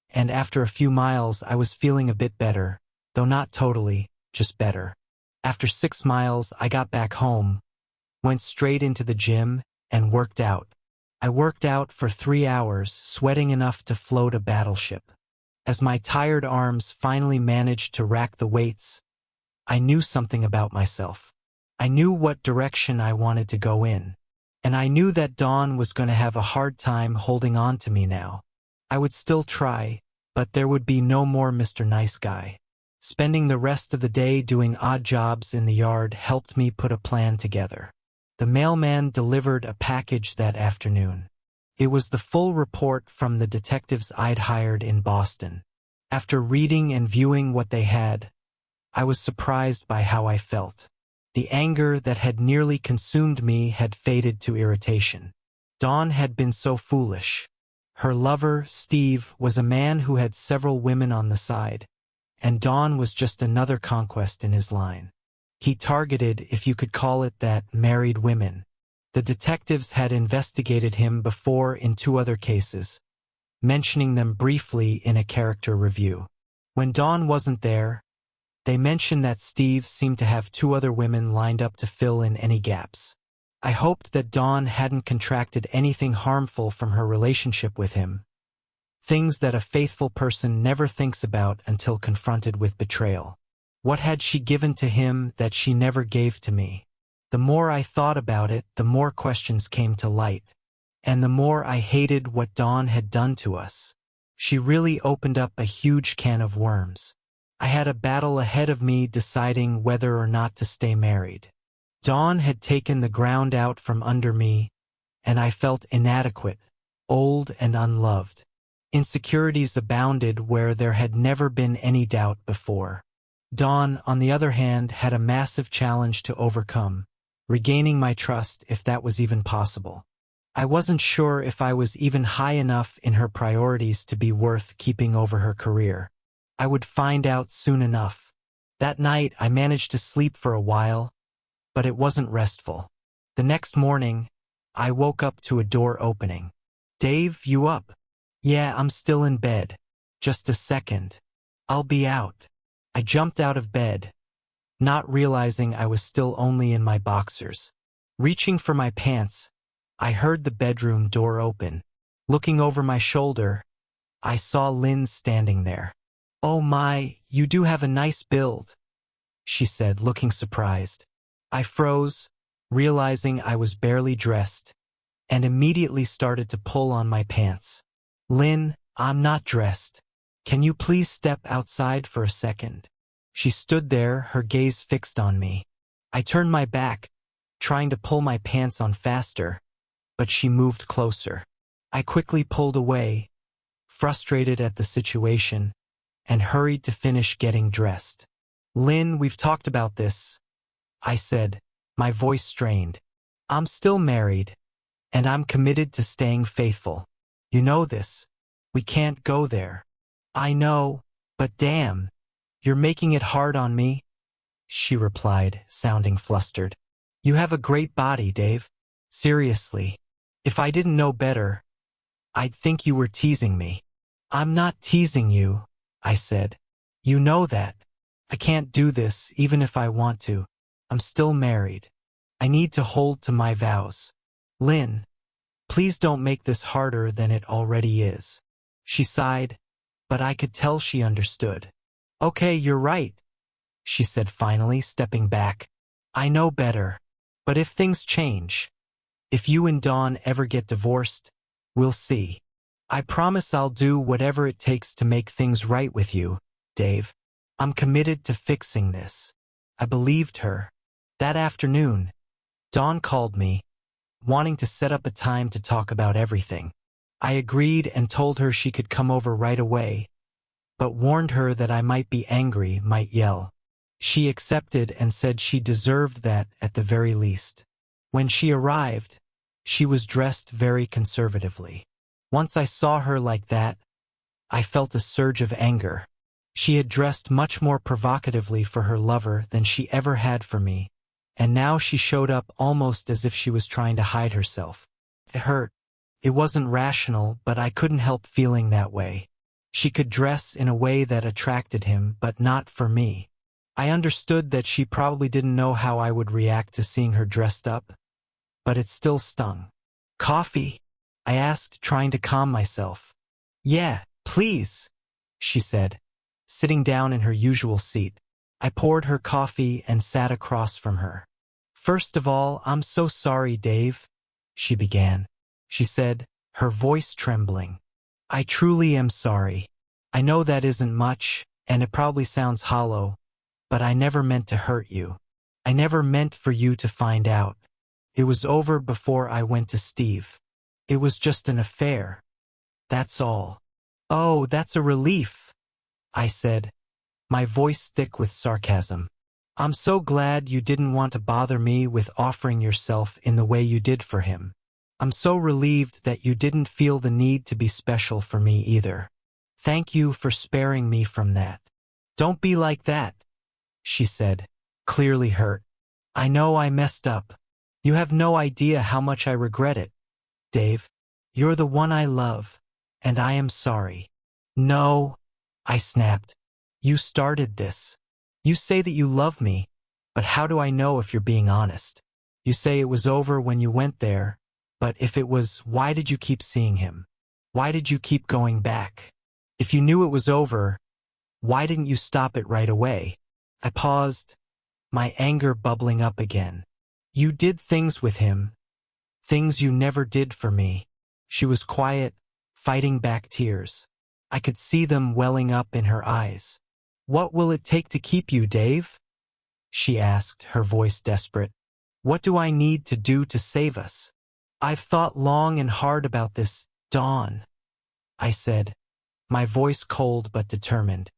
and after a few miles I was feeling a bit better, though not totally, just better. After 6 miles, I got back home, went straight into the gym, and worked out. I worked out for 3 hours, sweating enough to float a battleship. As my tired arms finally managed to rack the weights, I knew something about myself. I knew what direction I wanted to go in, and I knew that Dawn was going to have a hard time holding on to me now. I would still try, but there would be no more Mr. Nice Guy. Spending the rest of the day doing odd jobs in the yard helped me put a plan together. The mailman delivered a package that afternoon. It was the full report from the detectives I'd hired in Boston. After reading and viewing what they had, I was surprised by how I felt. The anger that had nearly consumed me had faded to irritation. Dawn had been so foolish. Her lover, Steve, was a man who had several women on the side, and Dawn was just another conquest in his line. He targeted, if you could call it that, married women. The detectives had investigated him before in 2 other cases, mentioning them briefly in a character review. When Dawn wasn't there, they mentioned that Steve seemed to have 2 other women lined up to fill in any gaps. I hoped that Dawn hadn't contracted anything harmful from her relationship with him, things that a faithful person never thinks about until confronted with betrayal. What had she given to him that she never gave to me? The more I thought about it, the more questions came to light, and the more I hated what Dawn had done to us. She really opened up a huge can of worms. I had a battle ahead of me deciding whether or not to stay married. Dawn had taken the ground out from under me, and I felt inadequate, old and unloved. Insecurities abounded where there had never been any doubt before. Dawn, on the other hand, had a massive challenge to overcome, regaining my trust if that was even possible. I wasn't sure if I was even high enough in her priorities to be worth keeping over her career. I would find out soon enough. That night I managed to sleep for a while, but it wasn't restful. The next morning, I woke up to a door opening. "Dave, you up?" "Yeah, I'm still in bed. Just a second. I'll be out." I jumped out of bed, not realizing I was still only in my boxers. Reaching for my pants, I heard the bedroom door open. Looking over my shoulder, I saw Lynn standing there. "Oh my, you do have a nice build," she said, looking surprised. I froze, realizing I was barely dressed, and immediately started to pull on my pants. "Lynn, I'm not dressed. Can you please step outside for a second?" She stood there, her gaze fixed on me. I turned my back, trying to pull my pants on faster, but she moved closer. I quickly pulled away, frustrated at the situation, and hurried to finish getting dressed. "Lynn, we've talked about this," I said, my voice strained. "I'm still married, and I'm committed to staying faithful. You know this. We can't go there." "I know, but damn, you're making it hard on me," she replied, sounding flustered. "You have a great body, Dave. Seriously, if I didn't know better, I'd think you were teasing me." "I'm not teasing you," I said. You know that. I can't do this even if I want to. I'm still married. I need to hold to my vows. Lynn, please don't make this harder than it already is. She sighed, but I could tell she understood. Okay, you're right, she said finally, stepping back. I know better. But if things change, if you and Dawn ever get divorced, we'll see. I promise I'll do whatever it takes to make things right with you, Dave. I'm committed to fixing this. I believed her. That afternoon, Dawn called me, wanting to set up a time to talk about everything. I agreed and told her she could come over right away, but warned her that I might be angry, might yell. She accepted and said she deserved that at the very least. When she arrived, she was dressed very conservatively. Once I saw her like that, I felt a surge of anger. She had dressed much more provocatively for her lover than she ever had for me, and now she showed up almost as if she was trying to hide herself. It hurt. It wasn't rational, but I couldn't help feeling that way. She could dress in a way that attracted him, but not for me. I understood that she probably didn't know how I would react to seeing her dressed up, but it still stung. Coffee? I asked, trying to calm myself. Yeah, please, she said, sitting down in her usual seat. I poured her coffee and sat across from her. First of all, I'm so sorry, Dave, she began. She said, her voice trembling. I truly am sorry. I know that isn't much, and it probably sounds hollow, but I never meant to hurt you. I never meant for you to find out. It was over before I went to Steve. It was just an affair. That's all. Oh, that's a relief, I said, my voice thick with sarcasm. I'm so glad you didn't want to bother me with offering yourself in the way you did for him. I'm so relieved that you didn't feel the need to be special for me either. Thank you for sparing me from that. Don't be like that, she said, clearly hurt. I know I messed up. You have no idea how much I regret it. Dave, you're the one I love, and I am sorry. No, I snapped. You started this. You say that you love me, but how do I know if you're being honest? You say it was over when you went there, but if it was, why did you keep seeing him? Why did you keep going back? If you knew it was over, why didn't you stop it right away? I paused, my anger bubbling up again. You did things with him, things you never did for me. She was quiet, fighting back tears. I could see them welling up in her eyes. What will it take to keep you, Dave? She asked, her voice desperate. What do I need to do to save us? I've thought long and hard about this, Dawn, I said, my voice cold but determined.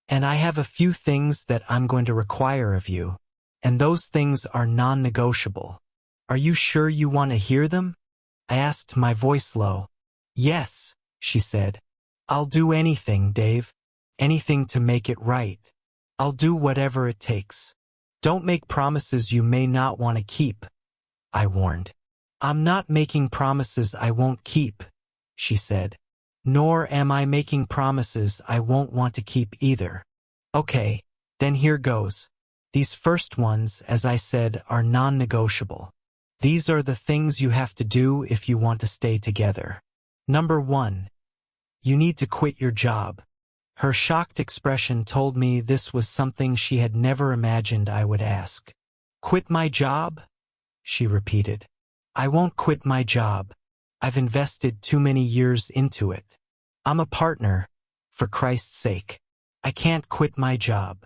And I have a few things that I'm going to require of you, and those things are non-negotiable. Are you sure you want to hear them? I asked, my voice low. Yes, she said. I'll do anything, Dave. Anything to make it right. I'll do whatever it takes. Don't make promises you may not want to keep, I warned. I'm not making promises I won't keep, she said. Nor am I making promises I won't want to keep either. Okay, then here goes. These first ones, as I said, are non-negotiable. These are the things you have to do if you want to stay together. Number 1. You need to quit your job. Her shocked expression told me this was something she had never imagined I would ask. Quit my job? She repeated. I won't quit my job. I've invested too many years into it. I'm a partner, for Christ's sake. I can't quit my job.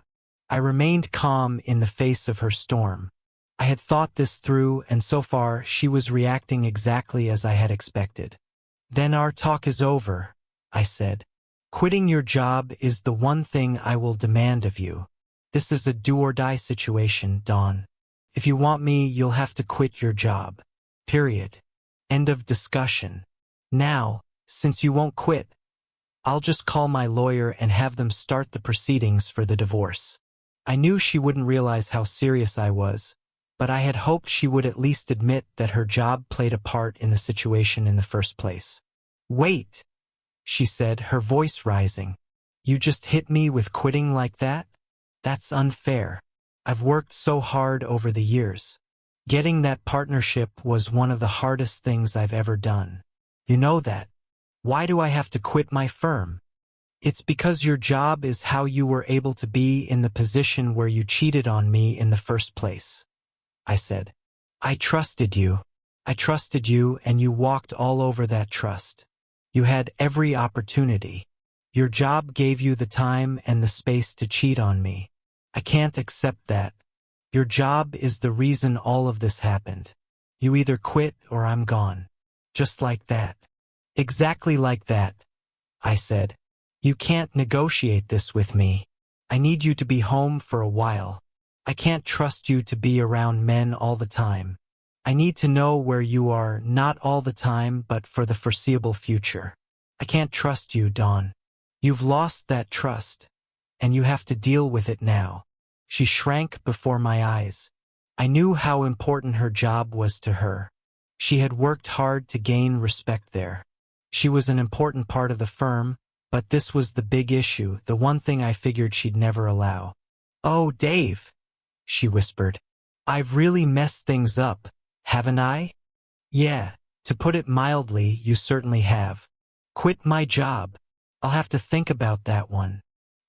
I remained calm in the face of her storm. I had thought this through, and so far she was reacting exactly as I had expected. Then our talk is over, I said. Quitting your job is the one thing I will demand of you. This is a do-or-die situation, Dawn. If you want me, you'll have to quit your job. Period. End of discussion. Now, since you won't quit, I'll just call my lawyer and have them start the proceedings for the divorce. I knew she wouldn't realize how serious I was, but I had hoped she would at least admit that her job played a part in the situation in the first place. Wait, she said, her voice rising. You just hit me with quitting like that? That's unfair. I've worked so hard over the years. Getting that partnership was one of the hardest things I've ever done. You know that. Why do I have to quit my firm? It's because your job is how you were able to be in the position where you cheated on me in the first place. I said. I trusted you. I trusted you, and you walked all over that trust. You had every opportunity. Your job gave you the time and the space to cheat on me. I can't accept that. Your job is the reason all of this happened. You either quit or I'm gone. Just like that. Exactly like that, I said. You can't negotiate this with me. I need you to be home for a while. I can't trust you to be around men all the time. I need to know where you are, not all the time, but for the foreseeable future. I can't trust you, Dawn. You've lost that trust, and you have to deal with it now. She shrank before my eyes. I knew how important her job was to her. She had worked hard to gain respect there. She was an important part of the firm, but this was the big issue, the one thing I figured she'd never allow. Oh, Dave, she whispered. I've really messed things up, haven't I? Yeah, to put it mildly, you certainly have. Quit my job. I'll have to think about that one.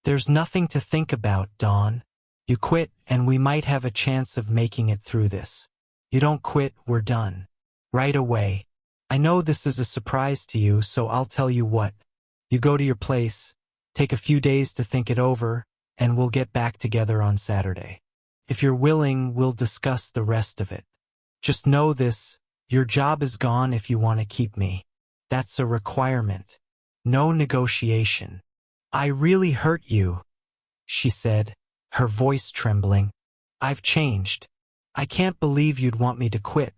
There's nothing to think about, Dawn. You quit, and we might have a chance of making it through this. You don't quit, we're done. Right away. I know this is a surprise to you, so I'll tell you what. You go to your place, take a few days to think it over, and we'll get back together on Saturday. If you're willing, we'll discuss the rest of it. Just know this, your job is gone if you want to keep me. That's a requirement. No negotiation. I really hurt you, she said, her voice trembling. I've changed. I can't believe you'd want me to quit,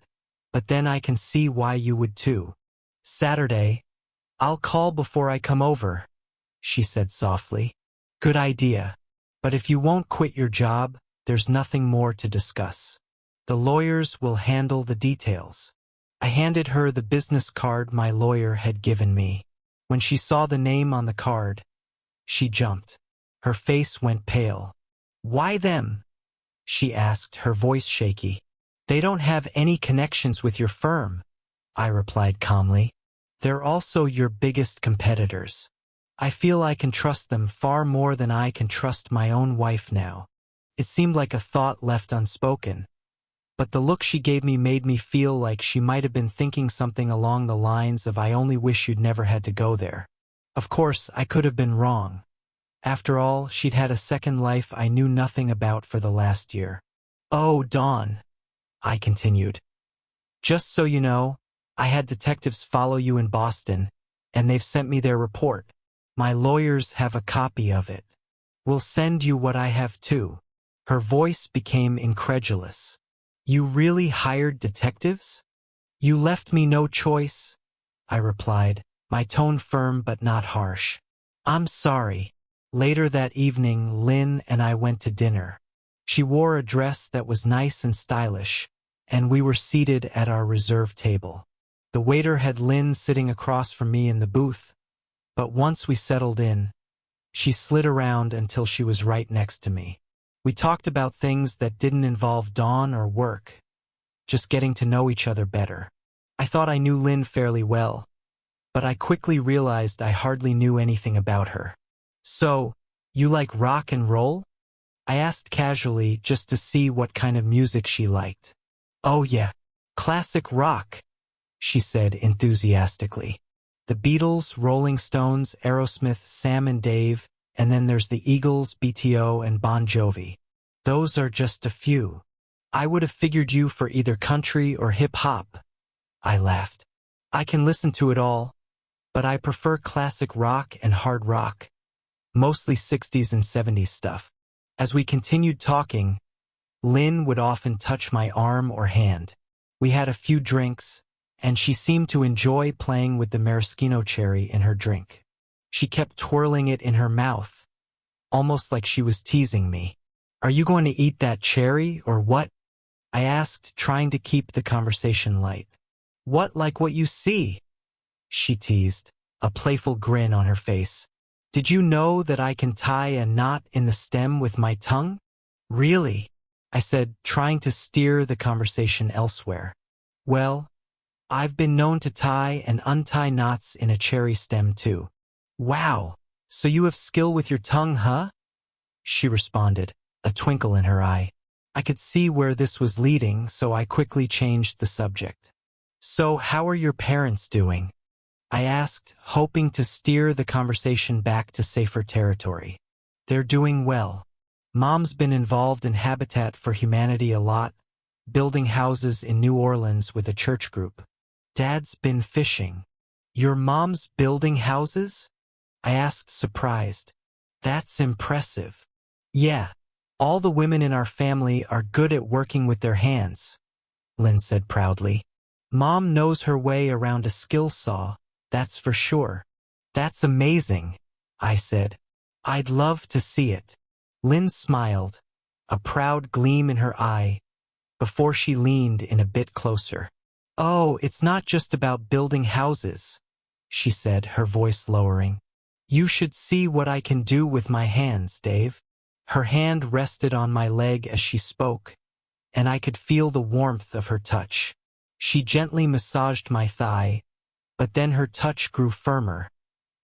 but then I can see why you would too. Saturday, I'll call before I come over, she said softly. Good idea. But if you won't quit your job, there's nothing more to discuss. The lawyers will handle the details. I handed her the business card my lawyer had given me. When she saw the name on the card, she jumped. Her face went pale. Why them? She asked, her voice shaky. They don't have any connections with your firm, I replied calmly. They're also your biggest competitors. I feel I can trust them far more than I can trust my own wife now. It seemed like a thought left unspoken, but the look she gave me made me feel like she might have been thinking something along the lines of I only wish you'd never had to go there. Of course, I could have been wrong. After all, she'd had a second life I knew nothing about for the last year. Oh, Dawn, I continued. Just so you know, I had detectives follow you in Boston, and they've sent me their report. My lawyers have a copy of it. We'll send you what I have too. Her voice became incredulous. You really hired detectives? You left me no choice, I replied, my tone firm but not harsh. I'm sorry. Later that evening, Lynn and I went to dinner. She wore a dress that was nice and stylish, and we were seated at our reserved table. The waiter had Lynn sitting across from me in the booth, but once we settled in, she slid around until she was right next to me. We talked about things that didn't involve Dawn or work, just getting to know each other better. I thought I knew Lynn fairly well, but I quickly realized I hardly knew anything about her. So, you like rock and roll? I asked casually just to see what kind of music she liked. Oh yeah, classic rock, she said enthusiastically. The Beatles, Rolling Stones, Aerosmith, Sam and Dave, and then there's the Eagles, BTO, and Bon Jovi. Those are just a few. I would have figured you for either country or hip-hop. I laughed. I can listen to it all, but I prefer classic rock and hard rock, mostly 60s and 70s stuff. As we continued talking, Lynn would often touch my arm or hand. We had a few drinks, and she seemed to enjoy playing with the maraschino cherry in her drink. She kept twirling it in her mouth, almost like she was teasing me. Are you going to eat that cherry, or what? I asked, trying to keep the conversation light. What, like what you see? She teased, a playful grin on her face. Did you know that I can tie a knot in the stem with my tongue? Really? I said, trying to steer the conversation elsewhere. Well, I've been known to tie and untie knots in a cherry stem too. Wow, so you have skill with your tongue, huh? She responded, a twinkle in her eye. I could see where this was leading, so I quickly changed the subject. So how are your parents doing? I asked, hoping to steer the conversation back to safer territory. They're doing well. Mom's been involved in Habitat for Humanity a lot, building houses in New Orleans with a church group. Dad's been fishing. Your mom's building houses? I asked, surprised. That's impressive. Yeah, all the women in our family are good at working with their hands, Lynn said proudly. Mom knows her way around a skill saw, that's for sure. That's amazing, I said. I'd love to see it. Lynn smiled, a proud gleam in her eye, before she leaned in a bit closer. Oh, it's not just about building houses, she said, her voice lowering. You should see what I can do with my hands, Dave. Her hand rested on my leg as she spoke, and I could feel the warmth of her touch. She gently massaged my thigh, but then her touch grew firmer,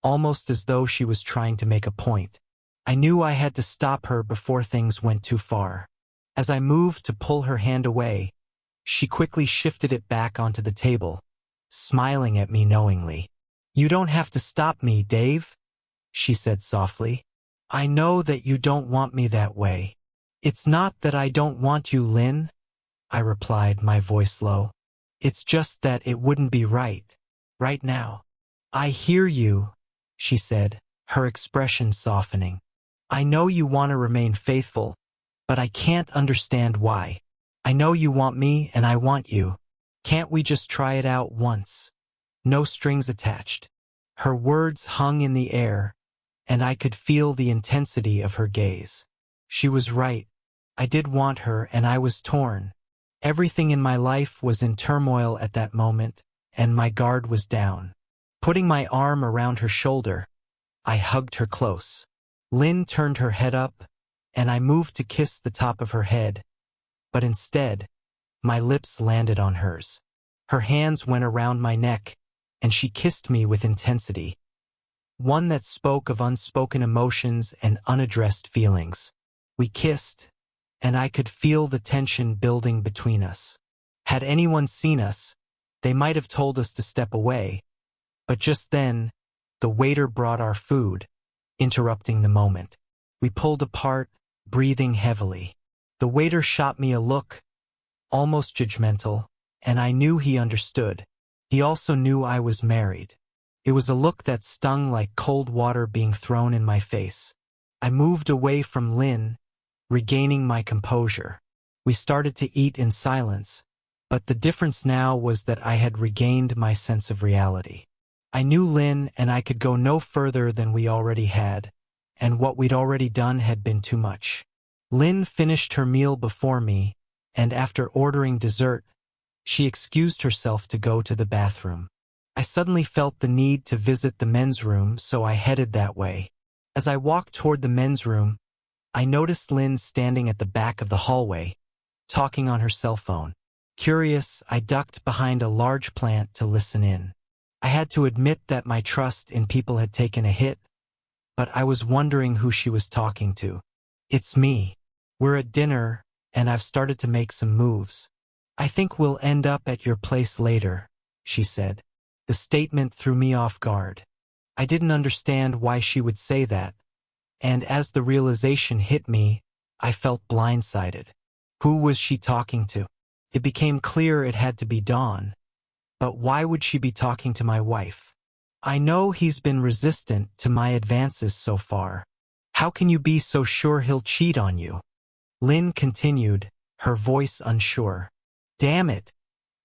almost as though she was trying to make a point. I knew I had to stop her before things went too far. As I moved to pull her hand away, she quickly shifted it back onto the table, smiling at me knowingly. You don't have to stop me, Dave, she said softly. I know that you don't want me that way. It's not that I don't want you, Lynn, I replied, my voice low. It's just that it wouldn't be right now. I hear you, she said, her expression softening. I know you want to remain faithful, but I can't understand why. I know you want me and I want you. Can't we just try it out once? No strings attached. Her words hung in the air, and I could feel the intensity of her gaze. She was right. I did want her, and I was torn. Everything in my life was in turmoil at that moment, and my guard was down. Putting my arm around her shoulder, I hugged her close. Lynn turned her head up, and I moved to kiss the top of her head, but instead, my lips landed on hers. Her hands went around my neck, and she kissed me with intensity, one that spoke of unspoken emotions and unaddressed feelings. We kissed, and I could feel the tension building between us. Had anyone seen us, they might have told us to step away, but just then, the waiter brought our food, interrupting the moment. We pulled apart, breathing heavily. The waiter shot me a look, almost judgmental, and I knew he understood. He also knew I was married. It was a look that stung like cold water being thrown in my face. I moved away from Lynn, regaining my composure. We started to eat in silence, but the difference now was that I had regained my sense of reality. I knew Lynn, and I could go no further than we already had, and what we'd already done had been too much. Lynn finished her meal before me, and after ordering dessert, she excused herself to go to the bathroom. I suddenly felt the need to visit the men's room, so I headed that way. As I walked toward the men's room, I noticed Lynn standing at the back of the hallway, talking on her cell phone. Curious, I ducked behind a large plant to listen in. I had to admit that my trust in people had taken a hit, but I was wondering who she was talking to. It's me. We're at dinner, and I've started to make some moves. I think we'll end up at your place later, she said. The statement threw me off guard. I didn't understand why she would say that, and as the realization hit me, I felt blindsided. Who was she talking to? It became clear it had to be Dawn. But why would she be talking to my wife? I know he's been resistant to my advances so far. How can you be so sure he'll cheat on you? Lynn continued, her voice unsure. Damn it,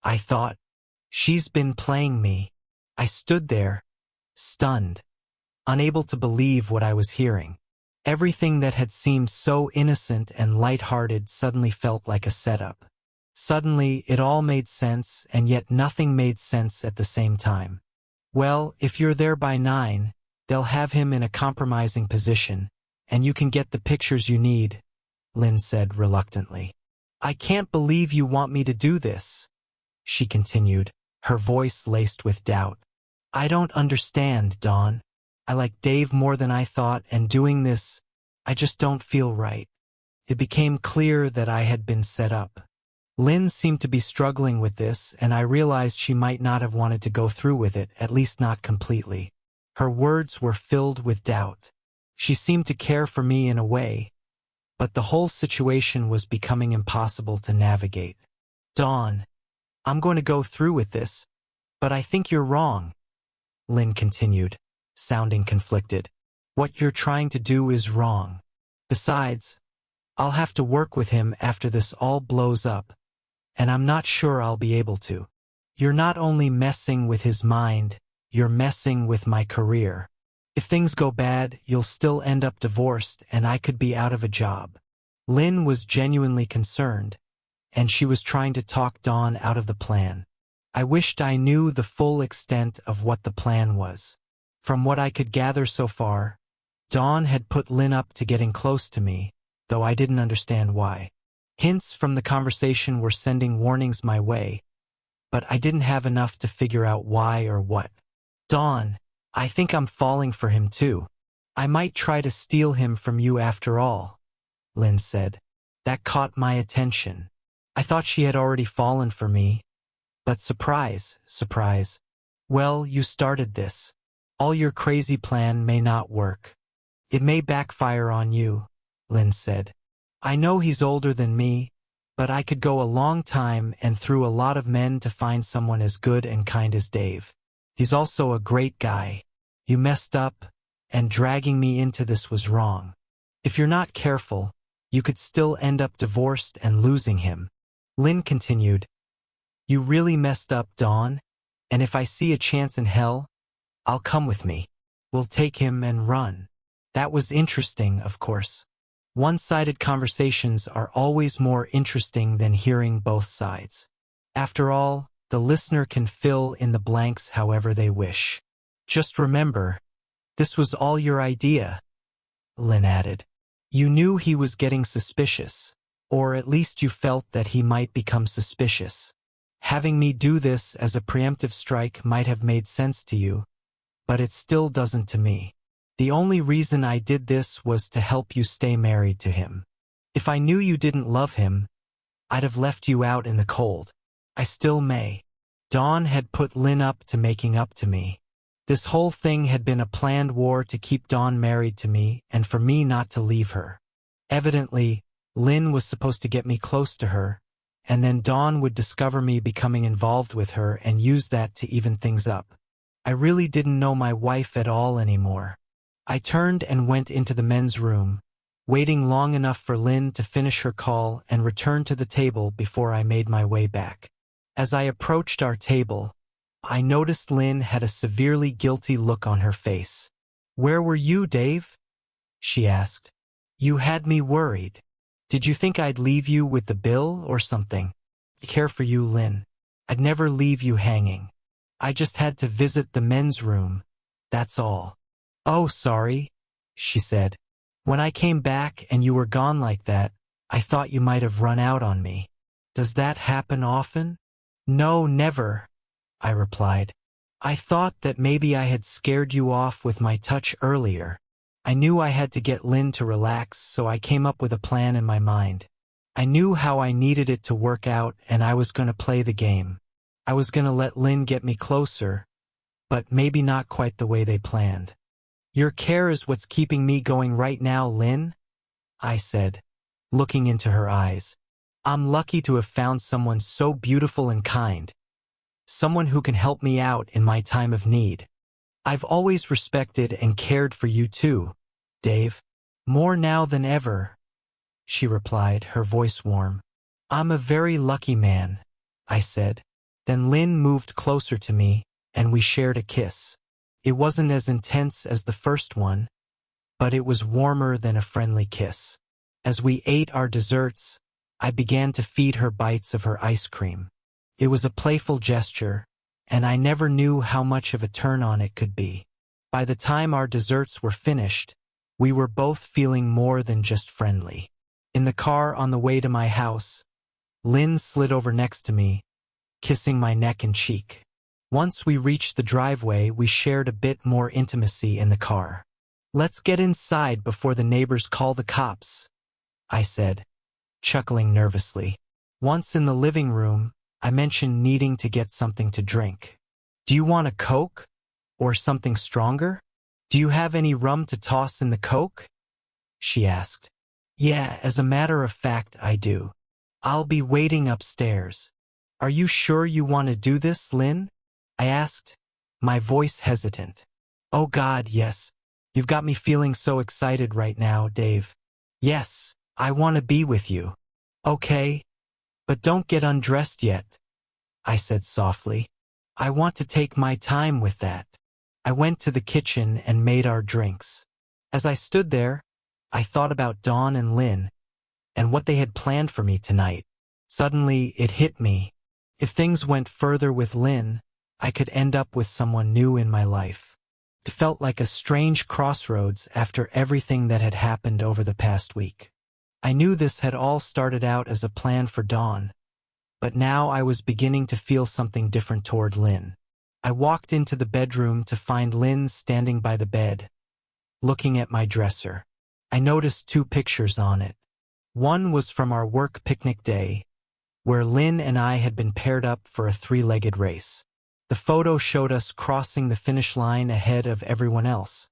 I thought. She's been playing me. I stood there, stunned, unable to believe what I was hearing. Everything that had seemed so innocent and light-hearted suddenly felt like a setup. Suddenly, it all made sense, and yet nothing made sense at the same time. Well, if you're there by 9, They'll have him in a compromising position, and you can get the pictures you need, Lynn said reluctantly. I can't believe you want me to do this, she continued, her voice laced with doubt. I don't understand, Dawn. I like Dave more than I thought, and doing this, I just don't feel right. It became clear that I had been set up. Lynn seemed to be struggling with this, and I realized she might not have wanted to go through with it, at least not completely. Her words were filled with doubt. She seemed to care for me in a way, but the whole situation was becoming impossible to navigate. Dawn, I'm going to go through with this, but I think you're wrong, Lynn continued, sounding conflicted. What you're trying to do is wrong. Besides, I'll have to work with him after this all blows up, and I'm not sure I'll be able to. You're not only messing with his mind, you're messing with my career. If things go bad, you'll still end up divorced, and I could be out of a job. Lynn was genuinely concerned, and she was trying to talk Dawn out of the plan. I wished I knew the full extent of what the plan was. From what I could gather so far, Dawn had put Lynn up to getting close to me, though I didn't understand why. Hints from the conversation were sending warnings my way, but I didn't have enough to figure out why or what. Dawn, I think I'm falling for him too. I might try to steal him from you after all, Lynn said. That caught my attention. I thought she had already fallen for me, but surprise, surprise. Well, you started this. All your crazy plan may not work. It may backfire on you, Lynn said. I know he's older than me, but I could go a long time and through a lot of men to find someone as good and kind as Dave. He's also a great guy. You messed up, and dragging me into this was wrong. If you're not careful, you could still end up divorced and losing him. Lynn continued, You really messed up, Dawn, and if I see a chance in hell, I'll come with me. We'll take him and run. That was interesting, of course. One-sided conversations are always more interesting than hearing both sides. After all, the listener can fill in the blanks however they wish. Just remember, this was all your idea, Lynn added. You knew he was getting suspicious, or at least you felt that he might become suspicious. Having me do this as a preemptive strike might have made sense to you, but it still doesn't to me. The only reason I did this was to help you stay married to him. If I knew you didn't love him, I'd have left you out in the cold. I still may. Dawn had put Lynn up to making up to me. This whole thing had been a planned war to keep Dawn married to me and for me not to leave her. Evidently, Lynn was supposed to get me close to her, and then Dawn would discover me becoming involved with her and use that to even things up. I really didn't know my wife at all anymore. I turned and went into the men's room, waiting long enough for Lynn to finish her call and return to the table before I made my way back. As I approached our table, I noticed Lynn had a severely guilty look on her face. Where were you, Dave? She asked. You had me worried. Did you think I'd leave you with the bill or something? I care for you, Lynn. I'd never leave you hanging. I just had to visit the men's room, that's all. Oh, sorry, she said. When I came back and you were gone like that, I thought you might have run out on me. Does that happen often? No, never, I replied. I thought that maybe I had scared you off with my touch earlier. I knew I had to get Lynn to relax, so I came up with a plan in my mind. I knew how I needed it to work out, and I was going to play the game. I was going to let Lynn get me closer, but maybe not quite the way they planned. Your care is what's keeping me going right now, Lynn, I said, looking into her eyes. I'm lucky to have found someone so beautiful and kind. Someone who can help me out in my time of need. I've always respected and cared for you too, Dave. More now than ever, she replied, her voice warm. I'm a very lucky man, I said. Then Lynn moved closer to me, and we shared a kiss. It wasn't as intense as the first one, but it was warmer than a friendly kiss. As we ate our desserts, I began to feed her bites of her ice cream. It was a playful gesture, and I never knew how much of a turn-on it could be. By the time our desserts were finished, we were both feeling more than just friendly. In the car on the way to my house, Lynn slid over next to me, kissing my neck and cheek. Once we reached the driveway, we shared a bit more intimacy in the car. "Let's get inside before the neighbors call the cops," I said, chuckling nervously. Once in the living room, I mentioned needing to get something to drink. "Do you want a Coke? Or something stronger? Do you have any rum to toss in the Coke?" she asked. "Yeah, as a matter of fact, I do. I'll be waiting upstairs." "Are you sure you want to do this, Lynn?" I asked, my voice hesitant. "Oh God, yes. You've got me feeling so excited right now, Dave. Yes, I want to be with you." "Okay, but don't get undressed yet," I said softly. "I want to take my time with that." I went to the kitchen and made our drinks. As I stood there, I thought about Dawn and Lynn, and what they had planned for me tonight. Suddenly, it hit me. If things went further with Lynn, I could end up with someone new in my life. It felt like a strange crossroads after everything that had happened over the past week. I knew this had all started out as a plan for Dawn, but now I was beginning to feel something different toward Lynn. I walked into the bedroom to find Lynn standing by the bed, looking at my dresser. I noticed 2 pictures on it. One was from our work picnic day, where Lynn and I had been paired up for a 3-legged race. The photo showed us crossing the finish line ahead of everyone else,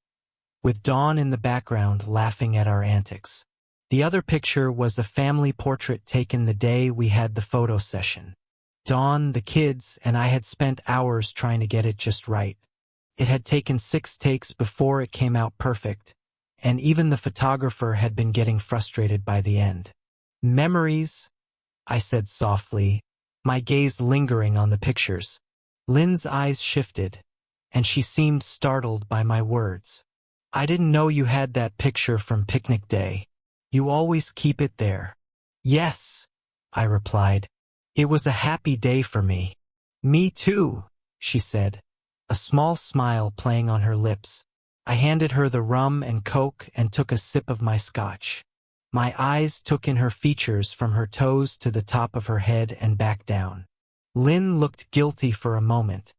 with Dawn in the background laughing at our antics. The other picture was a family portrait taken the day we had the photo session. Dawn, the kids, and I had spent hours trying to get it just right. It had taken 6 takes before it came out perfect, and even the photographer had been getting frustrated by the end. "Memories," I said softly, my gaze lingering on the pictures. Lynn's eyes shifted, and she seemed startled by my words. "I didn't know you had that picture from picnic day. You always keep it there." "Yes," I replied. "It was a happy day for me." "Me too," she said, a small smile playing on her lips. I handed her the rum and Coke and took a sip of my scotch. My eyes took in her features from her toes to the top of her head and back down. Lynn looked guilty for a moment.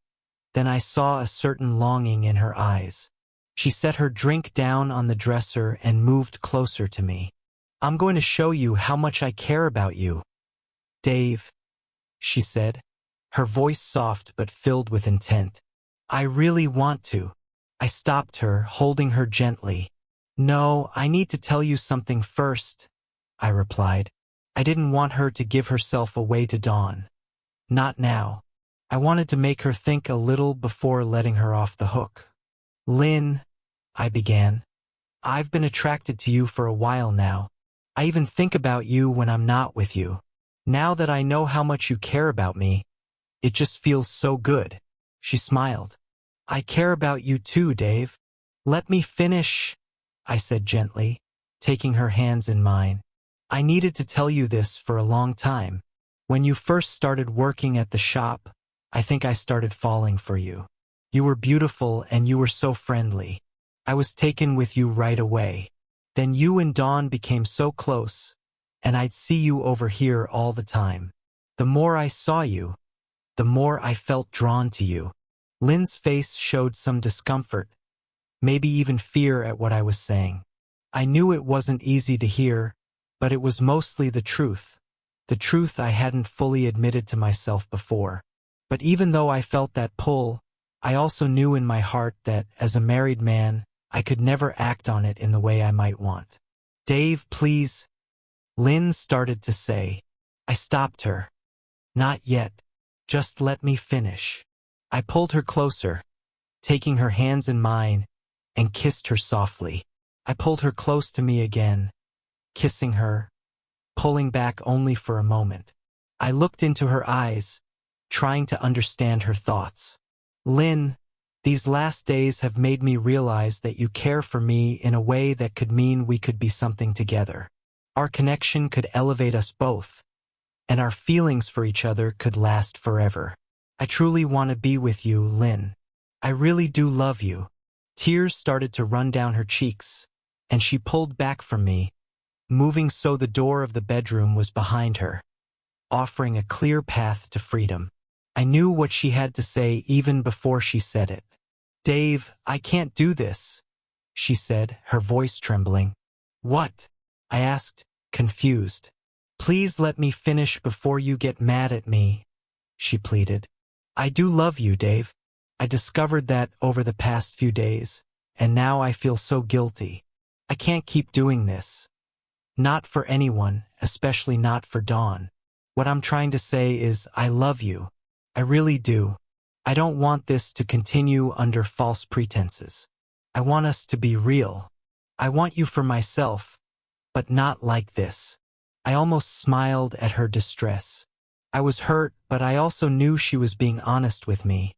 Then I saw a certain longing in her eyes. She set her drink down on the dresser and moved closer to me. "I'm going to show you how much I care about you, Dave," she said, her voice soft but filled with intent. "I really want to." I stopped her, holding her gently. "No, I need to tell you something first," I replied. I didn't want her to give herself away to Dawn. Not now. I wanted to make her think a little before letting her off the hook. "Lynn," I began, "I've been attracted to you for a while now. I even think about you when I'm not with you. Now that I know how much you care about me, it just feels so good." She smiled. "I care about you too, Dave." "Let me finish," I said gently, taking her hands in mine. "I needed to tell you this for a long time. When you first started working at the shop, I think I started falling for you. You were beautiful and you were so friendly. I was taken with you right away. Then you and Dawn became so close, and I'd see you over here all the time. The more I saw you, the more I felt drawn to you." Lynn's face showed some discomfort, maybe even fear at what I was saying. I knew it wasn't easy to hear, but it was mostly the truth I hadn't fully admitted to myself before. But even though I felt that pull, I also knew in my heart that, as a married man, I could never act on it in the way I might want. "Dave, please," Lynn started to say. I stopped her. "Not yet. Just let me finish." I pulled her closer, taking her hands in mine, and kissed her softly. I pulled her close to me again, kissing her, pulling back only for a moment. I looked into her eyes, trying to understand her thoughts. "Lynn, these last days have made me realize that you care for me in a way that could mean we could be something together. Our connection could elevate us both, and our feelings for each other could last forever. I truly want to be with you, Lynn. I really do love you." Tears started to run down her cheeks, and she pulled back from me, moving so the door of the bedroom was behind her, offering a clear path to freedom. I knew what she had to say even before she said it. "Dave, I can't do this," she said, her voice trembling. "What?" I asked, confused. "Please let me finish before you get mad at me," she pleaded. "I do love you, Dave. I discovered that over the past few days, and now I feel so guilty. I can't keep doing this. Not for anyone, especially not for Dawn. What I'm trying to say is I love you. I really do. I don't want this to continue under false pretenses. I want us to be real. I want you for myself, but not like this." I almost smiled at her distress. I was hurt, but I also knew she was being honest with me,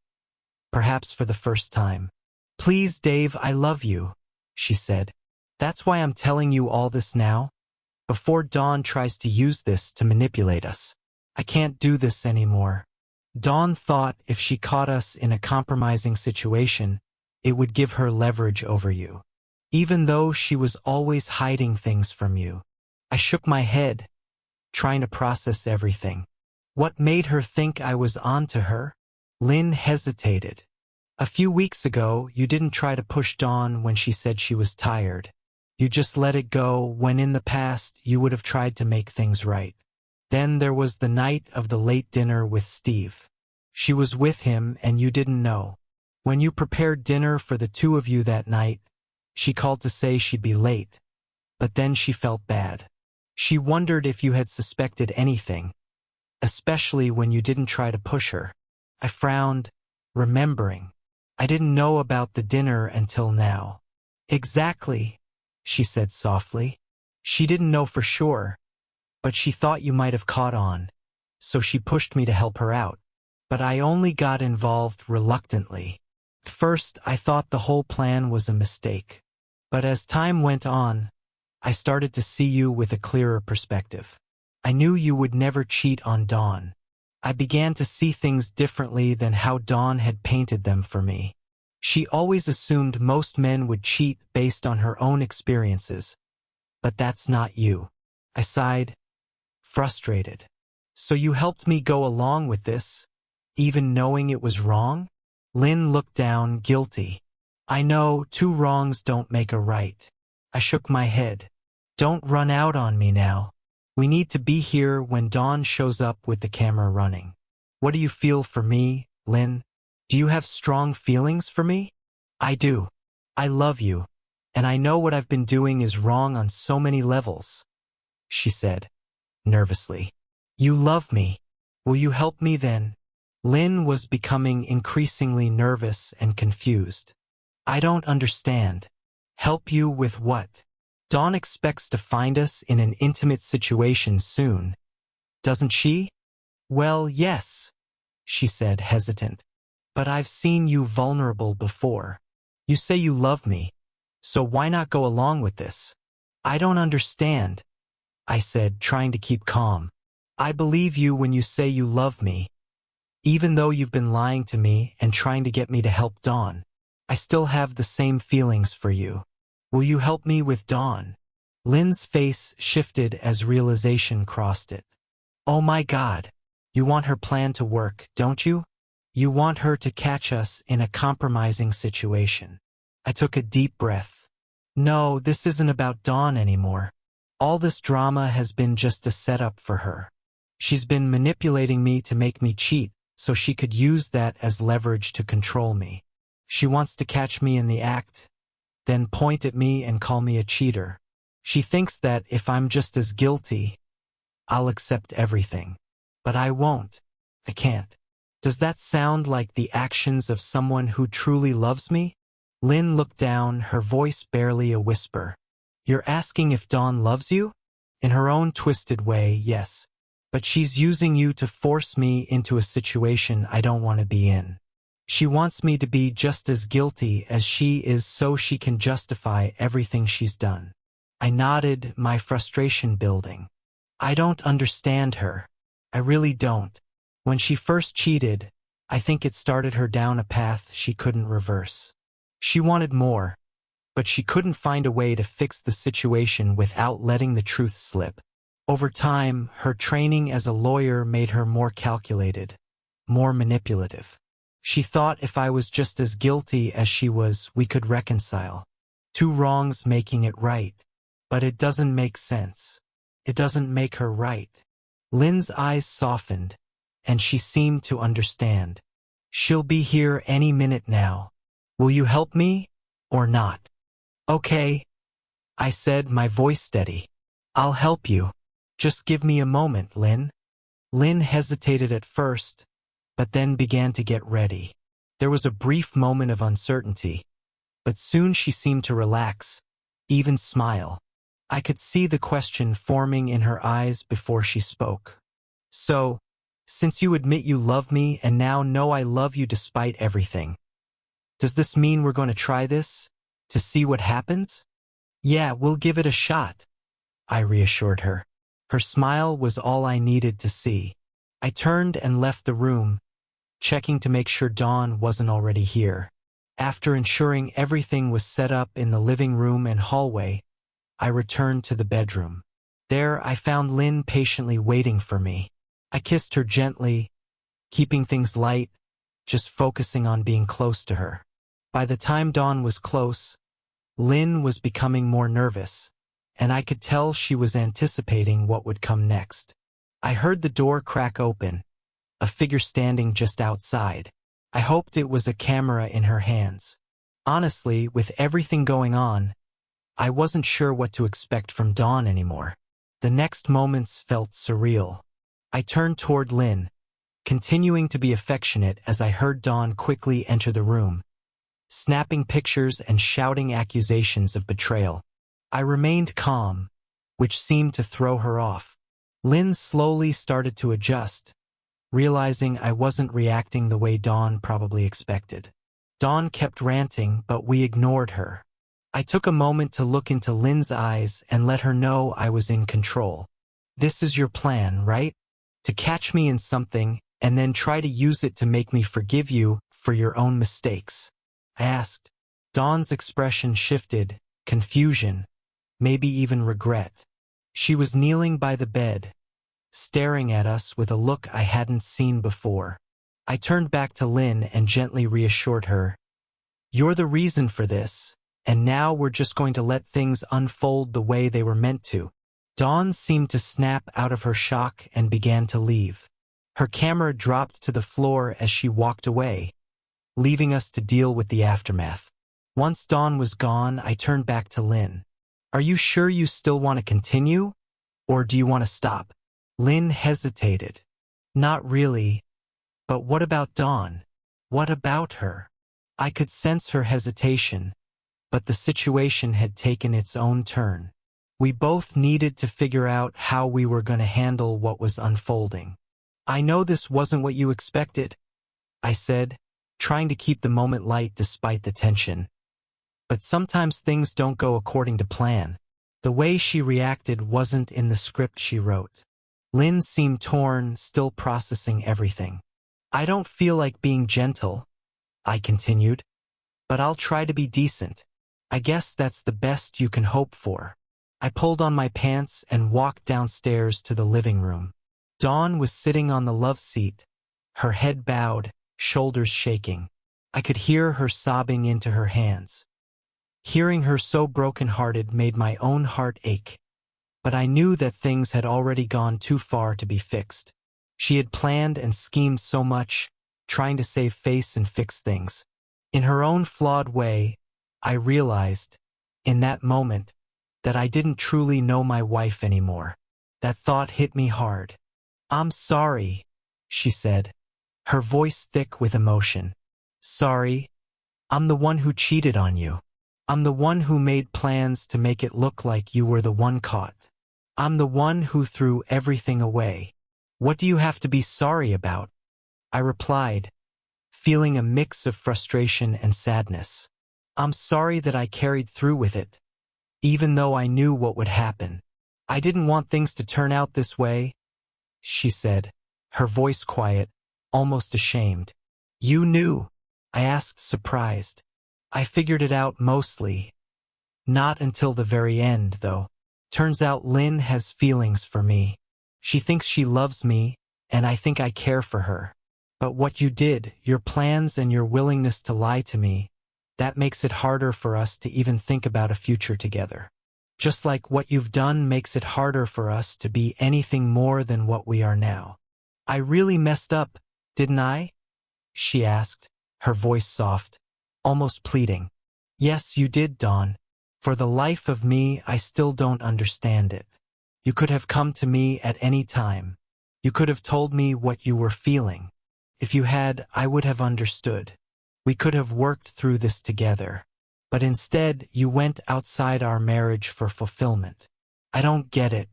perhaps for the first time. "Please, Dave, I love you," she said. "That's why I'm telling you all this now, before Dawn tries to use this to manipulate us. I can't do this anymore. Dawn thought if she caught us in a compromising situation, it would give her leverage over you, even though she was always hiding things from you." I shook my head, trying to process everything. What made her think I was on to her? Lynn hesitated. "A few weeks ago, you didn't try to push Dawn when she said she was tired. You just let it go when in the past you would have tried to make things right. Then there was the night of the late dinner with Steve. She was with him and you didn't know. When you prepared dinner for the two of you that night, she called to say she'd be late, but then she felt bad. She wondered if you had suspected anything, especially when you didn't try to push her." I frowned, remembering. I didn't know about the dinner until now. "Exactly," she said softly. "She didn't know for sure, but she thought you might have caught on, so she pushed me to help her out. But I only got involved reluctantly. At first, I thought the whole plan was a mistake. But as time went on, I started to see you with a clearer perspective. I knew you would never cheat on Dawn. I began to see things differently than how Dawn had painted them for me. She always assumed most men would cheat based on her own experiences, but that's not you." I sighed, frustrated. "So you helped me go along with this, even knowing it was wrong?" Lynn looked down, guilty. "I know, two wrongs don't make a right." I shook my head. "Don't run out on me now. We need to be here when Dawn shows up with the camera running. What do you feel for me, Lynn? Do you have strong feelings for me?" "I do. I love you, and I know what I've been doing is wrong on so many levels," she said, nervously. "You love me. Will you help me then?" Lynn was becoming increasingly nervous and confused. "I don't understand. Help you with what? Dawn expects to find us in an intimate situation soon, doesn't she?" "Well, yes," she said, hesitant. "But I've seen you vulnerable before. You say you love me, so why not go along with this?" "I don't understand," I said, trying to keep calm. "I believe you when you say you love me. Even though you've been lying to me and trying to get me to help Dawn, I still have the same feelings for you. Will you help me with Dawn?" Lynn's face shifted as realization crossed it. "Oh my God. You want her plan to work, don't you? You want her to catch us in a compromising situation." I took a deep breath. "No, this isn't about Dawn anymore. All this drama has been just a setup for her. She's been manipulating me to make me cheat so she could use that as leverage to control me. She wants to catch me in the act, then point at me and call me a cheater. She thinks that if I'm just as guilty, I'll accept everything. But I won't. I can't. Does that sound like the actions of someone who truly loves me?" Lynn looked down, her voice barely a whisper. "You're asking if Dawn loves you?" "In her own twisted way, yes. But she's using you to force me into a situation I don't want to be in. She wants me to be just as guilty as she is so she can justify everything she's done." I nodded, my frustration building. "I don't understand her. I really don't. When she first cheated, I think it started her down a path she couldn't reverse. She wanted more, but she couldn't find a way to fix the situation without letting the truth slip. Over time, her training as a lawyer made her more calculated, more manipulative. She thought if I was just as guilty as she was, we could reconcile. Two wrongs making it right. But it doesn't make sense. It doesn't make her right. Lynn's eyes softened, and she seemed to understand. She'll be here any minute now. Will you help me, or not? Okay, I said, my voice steady. I'll help you. Just give me a moment, Lynn. Lynn hesitated at first, but then began to get ready. There was a brief moment of uncertainty, but soon she seemed to relax, even smile. I could see the question forming in her eyes before she spoke. So, since you admit you love me and now know I love you despite everything, does this mean we're going to try this? To see what happens? Yeah, we'll give it a shot, I reassured her. Her smile was all I needed to see. I turned and left the room, checking to make sure Dawn wasn't already here. After ensuring everything was set up in the living room and hallway, I returned to the bedroom. There, I found Lynn patiently waiting for me. I kissed her gently, keeping things light, just focusing on being close to her. By the time Dawn was close, Lynn was becoming more nervous, and I could tell she was anticipating what would come next. I heard the door crack open, a figure standing just outside. I hoped it was a camera in her hands. Honestly, with everything going on, I wasn't sure what to expect from Dawn anymore. The next moments felt surreal. I turned toward Lynn, continuing to be affectionate as I heard Dawn quickly enter the room, snapping pictures and shouting accusations of betrayal. I remained calm, which seemed to throw her off. Lynn slowly started to adjust, realizing I wasn't reacting the way Dawn probably expected. Dawn kept ranting, but we ignored her. I took a moment to look into Lynn's eyes and let her know I was in control. This is your plan, right? To catch me in something and then try to use it to make me forgive you for your own mistakes, I asked. Dawn's expression shifted, confusion, maybe even regret. She was kneeling by the bed, staring at us with a look I hadn't seen before. I turned back to Lynn and gently reassured her. You're the reason for this, and now we're just going to let things unfold the way they were meant to. Dawn seemed to snap out of her shock and began to leave. Her camera dropped to the floor as she walked away, leaving us to deal with the aftermath. Once Dawn was gone, I turned back to Lynn. Are you sure you still want to continue, or do you want to stop? Lynn hesitated. Not really. But what about Dawn? What about her? I could sense her hesitation, but the situation had taken its own turn. We both needed to figure out how we were going to handle what was unfolding. I know this wasn't what you expected, I said, trying to keep the moment light despite the tension. But sometimes things don't go according to plan. The way she reacted wasn't in the script she wrote. Lynn seemed torn, still processing everything. I don't feel like being gentle, I continued, but I'll try to be decent. I guess that's the best you can hope for. I pulled on my pants and walked downstairs to the living room. Dawn was sitting on the love seat, her head bowed, shoulders shaking. I could hear her sobbing into her hands. Hearing her so broken-hearted made my own heart ache, but I knew that things had already gone too far to be fixed. She had planned and schemed so much, trying to save face and fix things. In her own flawed way, I realized, in that moment, that I didn't truly know my wife anymore. That thought hit me hard. I'm sorry, she said, her voice thick with emotion. Sorry. I'm the one who cheated on you. I'm the one who made plans to make it look like you were the one caught. I'm the one who threw everything away. What do you have to be sorry about? I replied, feeling a mix of frustration and sadness. I'm sorry that I carried through with it, even though I knew what would happen. I didn't want things to turn out this way, she said, her voice quiet, almost ashamed. You knew? I asked, surprised. I figured it out mostly. Not until the very end, though. Turns out Lynn has feelings for me. She thinks she loves me, and I think I care for her. But what you did, your plans and your willingness to lie to me, that makes it harder for us to even think about a future together. Just like what you've done makes it harder for us to be anything more than what we are now. I really messed up, didn't I? She asked, her voice soft, almost pleading. Yes, you did, Dawn. For the life of me, I still don't understand it. You could have come to me at any time. You could have told me what you were feeling. If you had, I would have understood. We could have worked through this together. But instead, you went outside our marriage for fulfillment. I don't get it.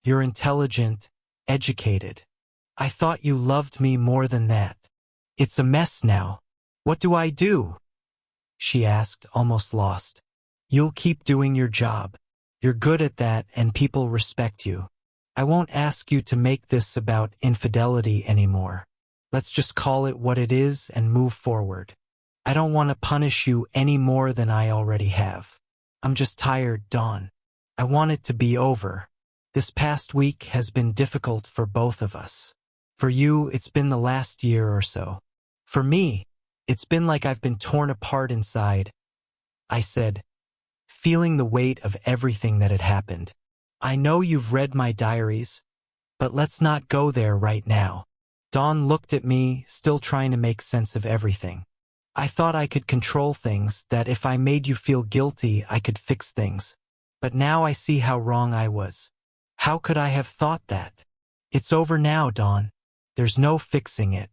You're intelligent, educated. I thought you loved me more than that. It's a mess now. What do I do? She asked, almost lost. You'll keep doing your job. You're good at that and people respect you. I won't ask you to make this about infidelity anymore. Let's just call it what it is and move forward. I don't want to punish you any more than I already have. I'm just tired, Dawn. I want it to be over. This past week has been difficult for both of us. For you, it's been the last year or so. For me, it's been like I've been torn apart inside. I said, feeling the weight of everything that had happened. I know you've read my diaries, but let's not go there right now. Dawn looked at me, still trying to make sense of everything. I thought I could control things, that if I made you feel guilty, I could fix things. But now I see how wrong I was. How could I have thought that? It's over now, Dawn. There's no fixing it.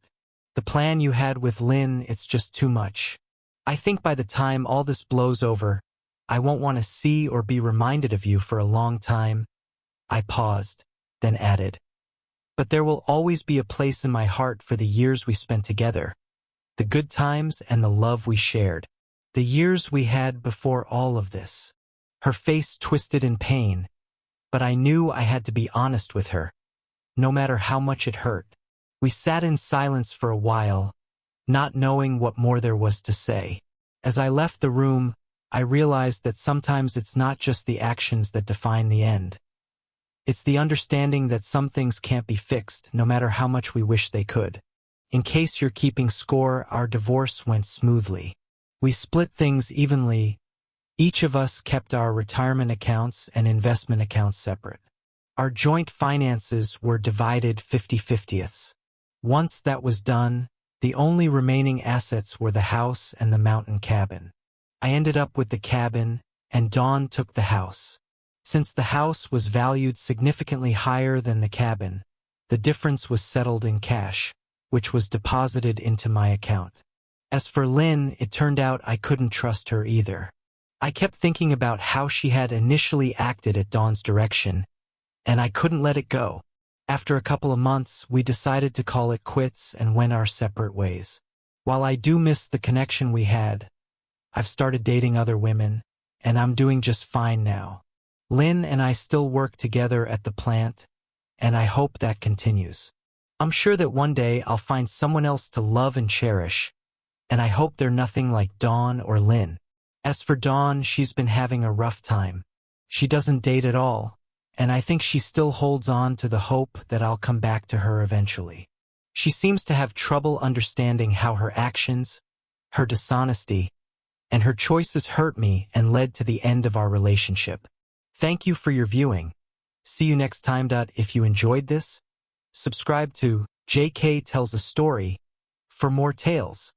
The plan you had with Lynn, it's just too much. I think by the time all this blows over, I won't want to see or be reminded of you for a long time. I paused, then added. But there will always be a place in my heart for the years we spent together. The good times and the love we shared. The years we had before all of this. Her face twisted in pain, but I knew I had to be honest with her, no matter how much it hurt. We sat in silence for a while, not knowing what more there was to say. As I left the room, I realized that sometimes it's not just the actions that define the end. It's the understanding that some things can't be fixed, no matter how much we wish they could. In case you're keeping score, our divorce went smoothly. We split things evenly. Each of us kept our retirement accounts and investment accounts separate. Our joint finances were divided 50-50ths. Once that was done, the only remaining assets were the house and the mountain cabin. I ended up with the cabin, and Dawn took the house. Since the house was valued significantly higher than the cabin, the difference was settled in cash, which was deposited into my account. As for Lynn, it turned out I couldn't trust her either. I kept thinking about how she had initially acted at Dawn's direction, and I couldn't let it go. After a couple of months, we decided to call it quits and went our separate ways. While I do miss the connection we had, I've started dating other women, and I'm doing just fine now. Lynn and I still work together at the plant, and I hope that continues. I'm sure that one day I'll find someone else to love and cherish, and I hope they're nothing like Dawn or Lynn. As for Dawn, she's been having a rough time. She doesn't date at all, and I think she still holds on to the hope that I'll come back to her eventually. She seems to have trouble understanding how her actions, her dishonesty, and her choices hurt me and led to the end of our relationship. Thank you for your viewing. See you next time. If you enjoyed this, subscribe to JK Tells a Story for more tales.